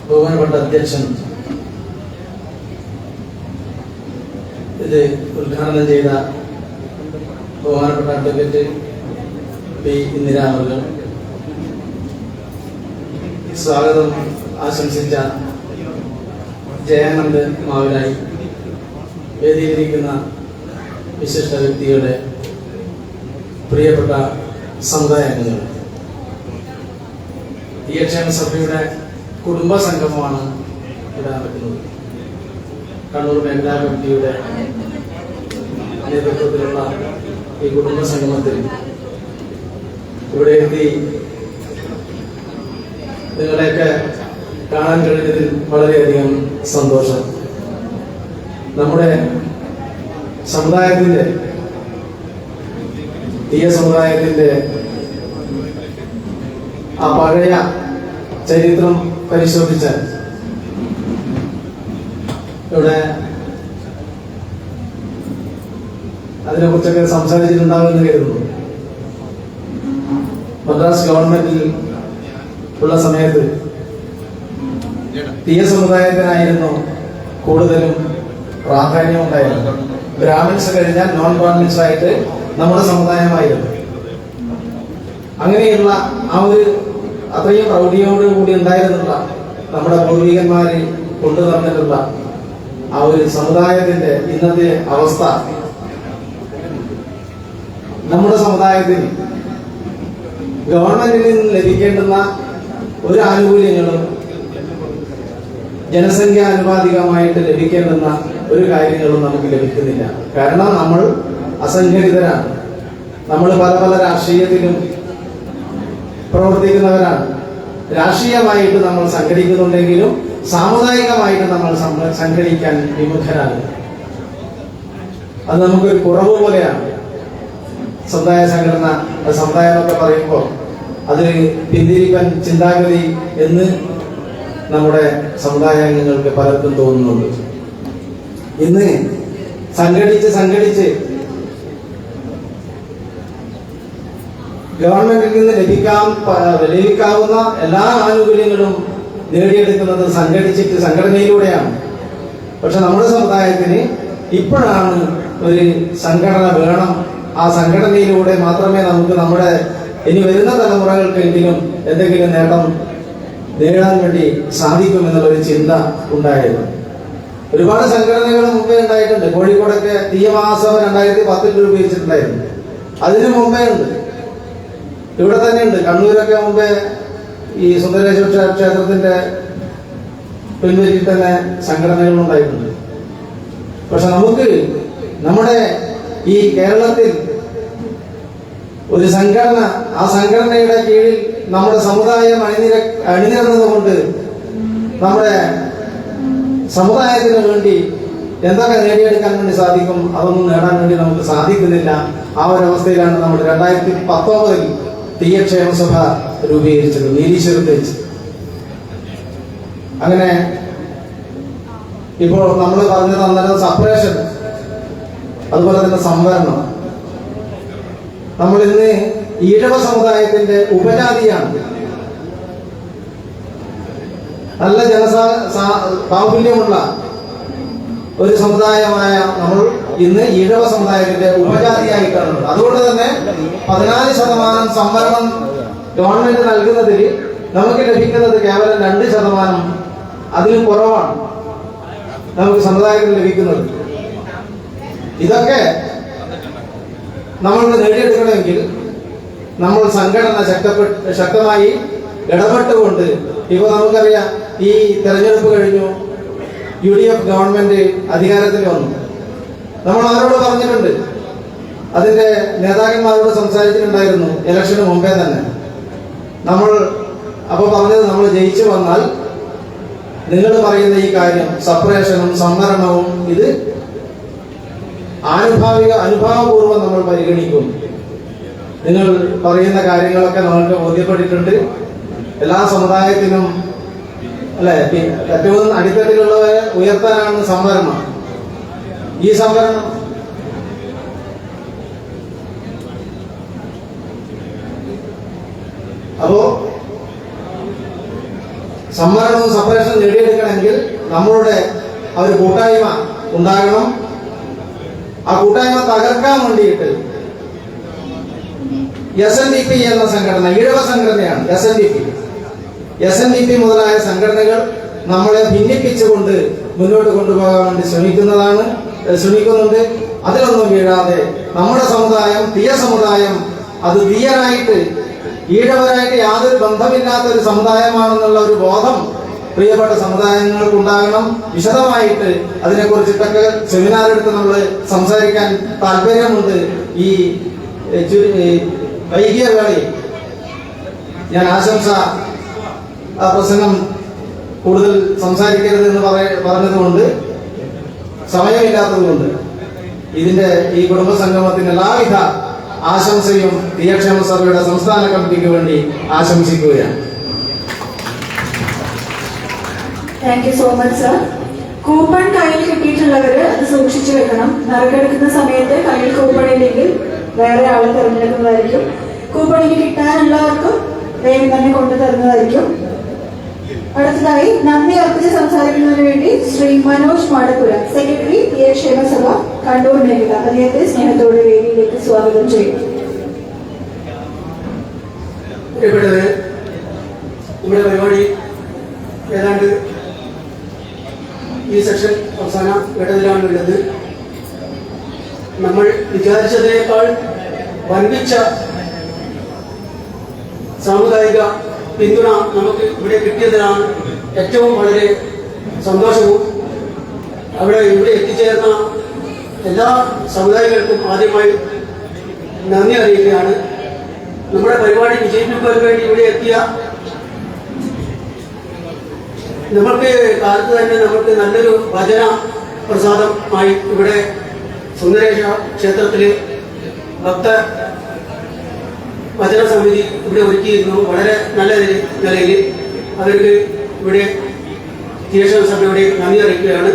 ബഹുമാനപ്പെട്ട അധ്യക്ഷൻ ഇത് ഉദ്ഘാടനം ചെയ്ത ബഹുമാനപ്പെട്ട അഡ്വക്കേറ്റ് പി ഇന്ദിര അവർ, സ്വാഗതം ആശംസിച്ച ജയാനന്ദ് മാവിലായി, വേദിയിലിരിക്കുന്ന വിശിഷ്ട വ്യക്തികളുടെ പ്രിയപ്പെട്ട സമുദായ അംഗങ്ങൾ, തീയ ക്ഷേമ സഭയുടെ കുടുംബ സംഗമമാണ് ഇവിടെ നടക്കുന്നത്. കണ്ണൂർ മേഖലാ കമ്മിറ്റിയുടെ നേതൃത്വത്തിലുള്ള ഈ കുടുംബ സംഗമത്തിൽ ഇവിടെ എത്തി നിങ്ങളെയൊക്കെ കാണാൻ കഴിഞ്ഞതിൽ വളരെയധികം സന്തോഷം. നമ്മുടെ സമുദായത്തിന്റെ തീയ സമുദായത്തിന്റെ ആ പഴയ ചരിത്രം പരിശോധിച്ചാൽ ഇവിടെ അതിനെക്കുറിച്ചൊക്കെ സംസാരിച്ചിട്ടുണ്ടാവുമെന്ന് കരുതുന്നു. മദ്രാസ് ഗവൺമെന്റിൽ ഉള്ള സമയത്ത് തീയ സമുദായത്തിനായിരുന്നു കൂടുതലും പ്രാധാന്യം ഉണ്ടായിരുന്നു. ബ്രാഹ്മിൻസ് കഴിഞ്ഞാൽ നോൺ ബ്രാഹ്മിൻസ് ആയിട്ട് നമ്മുടെ സമുദായമായിരുന്നു. അങ്ങനെയുള്ള ആ ഒരു അത്രയും പ്രൗഢിയോട് കൂടി ഉണ്ടായിരുന്നുള്ള നമ്മുടെ പൂർവികന്മാര് കൊണ്ടു നടന്നിട്ടുള്ള ആ ഒരു സമുദായത്തിന്റെ ഇന്നത്തെ അവസ്ഥ, നമ്മുടെ സമുദായത്തിന് ഗവൺമെന്റിൽ നിന്ന് ലഭിക്കേണ്ടുന്ന ഒരു ആനുകൂല്യങ്ങളും ജനസംഖ്യ ആനുപാതികമായിട്ട് ലഭിക്കേണ്ടുന്ന ഒരു കാര്യങ്ങളും നമുക്ക് ലഭിക്കുന്നില്ല. കാരണം നമ്മൾ അസംഘടിതരാണ്. നമ്മൾ പല പല രാഷ്ട്രീയത്തിലും പ്രവർത്തിക്കുന്നവരാണ്. രാഷ്ട്രീയമായിട്ട് നമ്മൾ സംഘടിക്കുന്നുണ്ടെങ്കിലും സാമുദായികമായിട്ട് നമ്മൾ സംഘടിക്കാൻ വിമുഖരാണ്. അത് നമുക്കൊരു കുറവ് പോലെയാണ്. സമുദായ സംഘടന, സമുദായം എന്നൊക്കെ പറയുമ്പോൾ അത് പിന്തിരിപ്പൻ ചിന്താഗതി എന്ന് നമ്മുടെ സമുദായ അംഗങ്ങൾക്ക് പലർക്കും തോന്നുന്നുണ്ട്. ഇന്ന് സംഘടിച്ച് ഗവൺമെന്റിൽ നിന്ന് ലഭിക്കാവുന്ന എല്ലാ ആനുകൂല്യങ്ങളും നേടിയെടുക്കുന്നത് സംഘടനയിലൂടെയാണ്. പക്ഷെ നമ്മുടെ സമുദായത്തിന് ഇപ്പോഴാണ് ഒരു സംഘടന വേണം. ആ സംഘടനയിലൂടെ മാത്രമേ നമുക്ക് നമ്മുടെ ഇനി വരുന്ന തലമുറകൾക്കെങ്കിലും എന്തെങ്കിലും നേടാൻ വേണ്ടി സാധിക്കുമെന്നുള്ളൊരു ചിന്ത ഉണ്ടായിരുന്നു. ഒരുപാട് സംഘടനകൾ മുമ്പേ ഉണ്ടായിട്ടുണ്ട്. കോഴിക്കോടൊക്കെ തീയമാസം 2010 രൂപീകരിച്ചിട്ടുണ്ടായിരുന്നു. അതിനു മുമ്പേ ഉണ്ട്, ഇവിടെ തന്നെ ഉണ്ട്. കണ്ണൂരൊക്കെ മുമ്പേ ഈ സുന്ദരേശ്വര ക്ഷേത്രത്തിന്റെ പിൻവലിയിൽ തന്നെ സംഘടനകൾ ഉണ്ടായിട്ടുണ്ട്. പക്ഷെ നമുക്ക് നമ്മുടെ ഈ കേരളത്തിൽ ഒരു സംഘടന, ആ സംഘടനയുടെ കീഴിൽ നമ്മുടെ സമുദായം അണിനിരന്നതുകൊണ്ട് നമ്മുടെ സമുദായത്തിന് വേണ്ടി എന്തൊക്കെ നേടിയെടുക്കാൻ വേണ്ടി സാധിക്കും, അതൊന്നും നേടാൻ വേണ്ടി നമുക്ക് സാധിക്കുന്നില്ല. ആ ഒരു അവസ്ഥയിലാണ് നമ്മൾ 2019 തീയക്ഷേമസഭ രൂപീകരിച്ചത്, നീലീശ്വരത്ത് വെച്ച്. അങ്ങനെ ഇപ്പോൾ നമ്മൾ പറഞ്ഞു തന്നത് സപ്പറേഷൻ, അതുപോലെ തന്നെ സംവരണം. നമ്മൾ ഇന്ന് ഈഴവ സമുദായത്തിന്റെ ഉപജാതിയാണ്. നല്ല ബാഹുല്യമുള്ള ഒരു സമുദായമായ നമ്മൾ ഇന്ന് ഈഴവ സമുദായത്തിന്റെ ഉപജാതിയായിട്ടാണ്. അതുകൊണ്ട് തന്നെ 14% സംവരണം ഗവൺമെന്റ് നൽകുന്നതിൽ നമുക്ക് ലഭിക്കുന്നത് കേവലം 2%, അതിലും കുറവാണ് നമുക്ക് സമുദായത്തിൽ ലഭിക്കുന്നത്. ഇതൊക്കെ നമ്മൾ നേടിയെടുക്കണമെങ്കിൽ നമ്മൾ സംഘടന ശക്തമായി ഇടപെട്ടുകൊണ്ട്, ഇപ്പൊ നമുക്കറിയാം ഈ തെരഞ്ഞെടുപ്പ് കഴിഞ്ഞു, UDF ഗവൺമെന്റ് അധികാരത്തിൽ വന്നു. നമ്മൾ അവരോട് പറഞ്ഞിട്ടുണ്ട്, അതിന്റെ നേതാക്കന്മാരോട് സംസാരിച്ചിട്ടുണ്ടായിരുന്നു ഇലക്ഷന് മുമ്പേ തന്നെ. നമ്മൾ അപ്പൊ പറഞ്ഞത്, നമ്മൾ ജയിച്ചു വന്നാൽ നിങ്ങൾ പറയുന്ന ഈ കാര്യം സപ്പറേഷനും സംവരണവും ഇത് അനുഭാവപൂർവ്വം നമ്മൾ പരിഗണിക്കും. നിങ്ങൾ പറയുന്ന കാര്യങ്ങളൊക്കെ നമ്മൾക്ക് ബോധ്യപ്പെട്ടിട്ടുണ്ട്. എല്ലാ സമുദായത്തിനും അല്ലെ ഏറ്റവും അടിത്തട്ടിലുള്ളവരെ ഉയർത്താനാണ് സംവരണം. ഈ സംവരണം അപ്പോ സംവരണവും സപ്പറേഷനും നേടിയെടുക്കണമെങ്കിൽ നമ്മളുടെ ഒരു കൂട്ടായ്മ ഉണ്ടാകണം. ആ കൂട്ടായ്മ തകർക്കാൻ വേണ്ടിയിട്ട് SNDP എന്ന സംഘടന, ഈഴവ സംഘടനയാണ് SNDP മുതലായ സംഘടനകൾ നമ്മളെ ഭിന്നിപ്പിച്ചുകൊണ്ട് മുന്നോട്ട് കൊണ്ടുപോകാൻ വേണ്ടി ശ്രമിക്കുന്നുണ്ട്. അതിലൊന്നും വീഴാതെ നമ്മുടെ സമുദായം, തീയ സമുദായം, അത് തീയനായിട്ട് ഈഴവരായിട്ട് യാതൊരു ബന്ധമില്ലാത്ത ഒരു സമുദായമാണെന്നുള്ള ഒരു ബോധം പ്രിയപ്പെട്ട സമുദായങ്ങൾക്ക് ഉണ്ടാകണം. വിശദമായിട്ട് അതിനെക്കുറിച്ചിട്ടൊക്കെ സെമിനാർ എടുത്ത് നമ്മൾ സംസാരിക്കാൻ താല്പര്യമുണ്ട്. ഈ വൈകിയ വേളയിൽ ഞാൻ പ്രസംഗം കൂടുതൽ സംസാരിക്കരുത് എന്ന് പറഞ്ഞതുകൊണ്ട്, സമയമില്ലാത്തതുകൊണ്ട് ഇതിന്റെ ഈ കുടുംബ സംഗമത്തിന് എല്ലാവിധ ആശംസയും തീയക്ഷേമ സഭയുടെ സംസ്ഥാന കമ്മിറ്റിക്ക് വേണ്ടി ആശംസിക്കുകയാണ്. Thank you so much sir. Coupon കയ്യിൽ കിട്ടിയിട്ടുള്ളവര് അത് സൂക്ഷിച്ചു വെക്കണം. നറുക്കെടുക്കുന്ന സമയത്ത് കയ്യിൽ കൂപ്പൺ ഇല്ലെങ്കിൽ വേറെ ആളെ തിരഞ്ഞെടുക്കുന്നതായിരിക്കും. കൂപ്പൺ ഇനി കിട്ടാനുള്ളവർക്കും വേഗം തന്നെ കൊണ്ടു തരുന്നതായിരിക്കും. അടുത്തതായി നന്ദി അർപ്പിച്ച് സംസാരിക്കുന്നതിന് വേണ്ടി ശ്രീ മനോജ് മാടപ്പുര, സെക്രട്ടറി തീയക്ഷേമ സഭ കണ്ണൂർ മേഖല, അദ്ദേഹത്തെ സ്നേഹത്തോടെ വേദിയിലേക്ക് സ്വാഗതം ചെയ്യും. നമ്മുടെ പരിപാടി ഏതാണ്ട് ഈ സെഷൻ അവസാന ഘട്ടത്തിലാണുള്ളത്. നമ്മൾ വിചാരിച്ചതിനേക്കാൾ വൻപിച്ച സാമുദായിക പിന്തുണ നമുക്ക് ഇവിടെ കിട്ടിയതിനാണ് ഏറ്റവും വളരെ സന്തോഷവും. ഇവിടെ എത്തിച്ചേർന്ന എല്ലാ സമുദായികൾക്കും ആദ്യമായി നന്ദി അറിയിക്കുകയാണ്. നമ്മുടെ പരിപാടി വിജയിപ്പിക്കാൻ വേണ്ടി ഇവിടെ എത്തിയ നമ്മൾക്ക് കാലത്ത് തന്നെ നമുക്ക് നല്ലൊരു ഭജന പ്രസാദമായി ഇവിടെ സുന്ദരേശ്വര ക്ഷേത്രത്തില് ഭക്ത ഭജന സമിതി ഇവിടെ ഒരുക്കിയിരുന്നു. വളരെ നല്ല നിലയിൽ അവർക്ക് ഇവിടെ തീയക്ഷേമ സഭയുടെ നന്ദി അറിയിക്കുകയാണ്.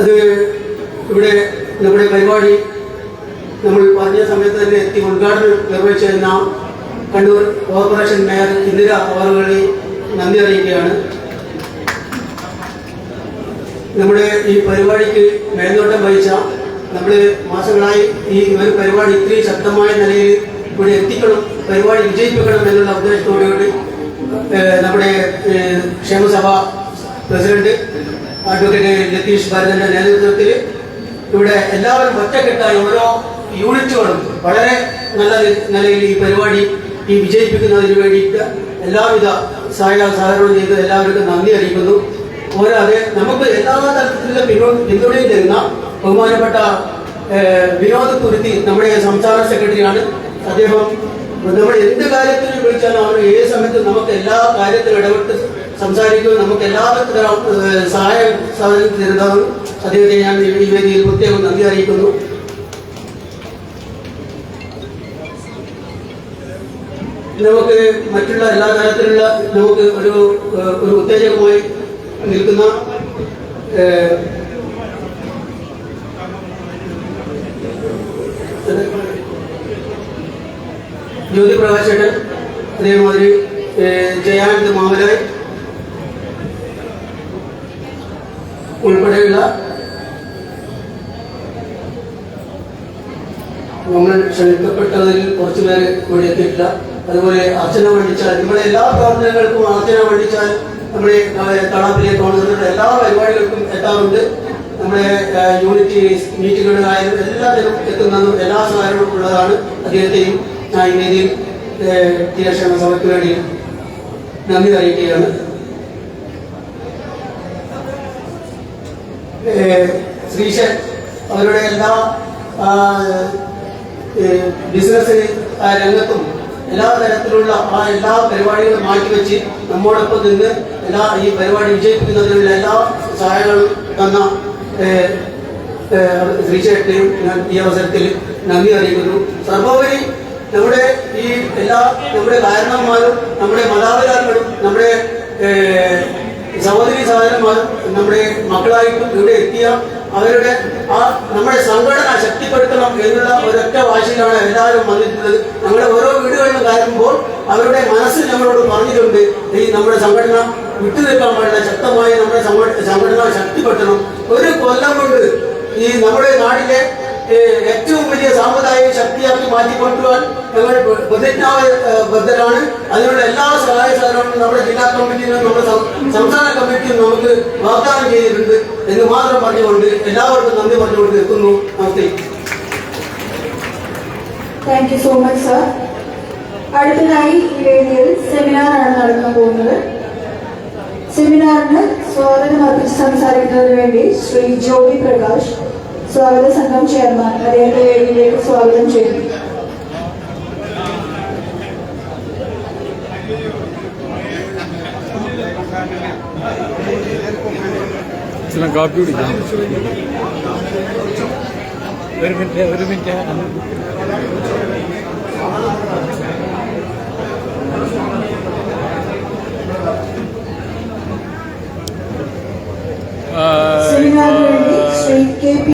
അത് ഇവിടെ നമ്മുടെ പരിപാടി നമ്മൾ പറഞ്ഞ സമയത്ത് തന്നെ എത്തി ഉദ്ഘാടനം നിർവഹിച്ചിരുന്ന കണ്ണൂർ കോർപ്പറേഷൻ മേയർ ഇന്ദിര അവറുകളെ നന്ദി അറിയിക്കുകയാണ്. നമ്മുടെ ഈ പരിപാടിക്ക് മേൽനോട്ടം വഹിച്ച നമ്മൾ മാസങ്ങളായി ഈ ഒരു പരിപാടി ഇത്രയും ശക്തമായ നിലയിൽ ഇവിടെ എത്തിക്കണം, പരിപാടി വിജയിപ്പിക്കണം എന്നുള്ള ഉദ്ദേശത്തോടുകൂടി നമ്മുടെ ക്ഷേമസഭ പ്രസിഡന്റ് അഡ്വക്കേറ്റ് ലതീഷ് ഭരതന്റെ നേതൃത്വത്തിൽ ഇവിടെ എല്ലാവരും ഒറ്റക്കെട്ടായി ഓരോ യൂണിറ്റുകളും വളരെ നല്ല നിലയിൽ ഈ പരിപാടി വിജയിപ്പിക്കുന്നതിന് വേണ്ടിയിട്ട് എല്ലാവിധ സഹകരണം ചെയ്ത് എല്ലാവർക്കും നന്ദി അറിയിക്കുന്നു. പോരാതെ നമുക്ക് എല്ലാ തരത്തിലുള്ള പിന്തുണയും തരുന്ന ബഹുമാനപ്പെട്ട വിനോദ് തുരുത്തി നമ്മുടെ സംസ്ഥാന സെക്രട്ടറിയാണ്. അദ്ദേഹം നമ്മൾ എന്ത് കാര്യത്തിനും വിളിച്ചാലും അവർ ഏത് സമയത്തും നമുക്ക് എല്ലാ കാര്യത്തിലും ഇടപെട്ട് സംസാരിക്കുകയും നമുക്ക് എല്ലാ സഹായം തരുന്നതാണ്. അദ്ദേഹത്തെ ഞാൻ ഈ വേദിയിൽ പ്രത്യേകം നന്ദി അറിയിക്കുന്നു. നമുക്ക് മറ്റുള്ള എല്ലാ തരത്തിലുള്ള നമുക്ക് ഒരു ഉത്തേജകമായി നിൽക്കുന്ന ജ്യോതി പ്രകാശേട്ടൻ, അതേമാതിരി ജയാനന്ദ് മാമലായി ഉൾപ്പെടെയുള്ള നമ്മൾ ക്ഷണിക്കപ്പെട്ടതിൽ കുറച്ചുപേര് ഇവിടെ എത്തിയിട്ടില്ല. അതുപോലെ അർച്ചന വണ്ടിച്ചാൽ, നമ്മുടെ എല്ലാ പ്രവർത്തനങ്ങൾക്കും അർച്ചന വണ്ടിച്ചാൽ നമ്മുടെ തളാപ്പിലെ കോൺഗ്രസിന്റെ എല്ലാ പരിപാടികൾക്കും എത്താറുണ്ട്. നമ്മുടെ യൂണിറ്റ് മീറ്റുകളിലായാലും എല്ലാത്തിനും എത്തുന്നതും എല്ലാ സഹായങ്ങളും ഉള്ളതാണ്. അദ്ദേഹത്തെയും ഞാൻ ഈ വേദിയിൽ തീരക്ഷേമ സഭയ്ക്ക് വേണ്ടി നന്ദി അറിയിക്കുകയാണ്. ശ്രീശൻ അവരുടെ എല്ലാ ബിസിനസ് രംഗത്തും എല്ലാ തരത്തിലുള്ള എല്ലാ പരിപാടികളും മാറ്റിവെച്ച് നമ്മോടൊപ്പം നിന്ന് ഈ പരിപാടി വിജയിപ്പിക്കുന്നതിനുള്ള എല്ലാ സഹായങ്ങളും തന്ന ശ്രീശേഷനെയും ഞാൻ ഈ അവസരത്തിൽ നന്ദി അറിയിക്കുന്നു. സർവോപരി നമ്മുടെ ഈ നമ്മുടെ കാരണന്മാരും നമ്മുടെ മാതാപിതാക്കളും നമ്മുടെ സഹോദരി സഹോദരന്മാരും നമ്മുടെ മക്കളായിട്ടും ഇവിടെ എത്തിയ അവരുടെ നമ്മുടെ സംഘടന ശക്തിപ്പെടുത്തണം എന്നുള്ള ഒരൊറ്റ വാശിയിലാണ് എല്ലാവരും വന്നിട്ടുള്ളത്. ഞങ്ങളുടെ ഓരോ വീടുകളിലും കയറുമ്പോൾ അവരുടെ മനസ്സിൽ ഞങ്ങളോട് പറഞ്ഞിട്ടുണ്ട്, ഈ നമ്മുടെ സംഘടന വിട്ടുനിൽക്കാൻ പാടില്ല, ശക്തമായി നമ്മുടെ സംഘടന ശക്തിപ്പെടുത്തണം. ഒരു കൊല്ലം കൊണ്ട് ഈ നമ്മുടെ നാടിലെ ഏറ്റവും വലിയ സാമുദായിക ശക്തിയാക്കി മാറ്റിക്കൊണ്ടുപോകാൻ ഞങ്ങൾ പ്രതിജ്ഞാബദ്ധരാണ്. അതിനുള്ള എല്ലാ സഹായ സഹകരണവും നമ്മുടെ ജില്ലാ കമ്മിറ്റിയും നമ്മുടെ സംസ്ഥാന കമ്മിറ്റിയും നമുക്ക് വാഗ്ദാനം ചെയ്തിട്ടുണ്ട് എന്ന് മാത്രം പറഞ്ഞുകൊണ്ട് എല്ലാവർക്കും നന്ദി പറഞ്ഞുകൊണ്ട് എത്തുന്നു. നമസ്തേ. Thank you so much sir. അടുത്തതായി ഈ വേദിയിൽ സെമിനാറാണ് നടക്കാൻ പോകുന്നത്. സെമിനാറിന് സ്വാഗതം അർപ്പിച്ച് സംസാരിക്കുന്നതിന് വേണ്ടി ശ്രീ ജ്യോതി പ്രകാശ്, സ്വാഗത സംഘം ചെയർമാൻ, അദ്ദേഹത്തെ വേദിയിലേക്ക് സ്വാഗതം ചെയ്യുന്നു. കാപ്പി കുടിക്കാം. ഒരു മിനിറ്റ്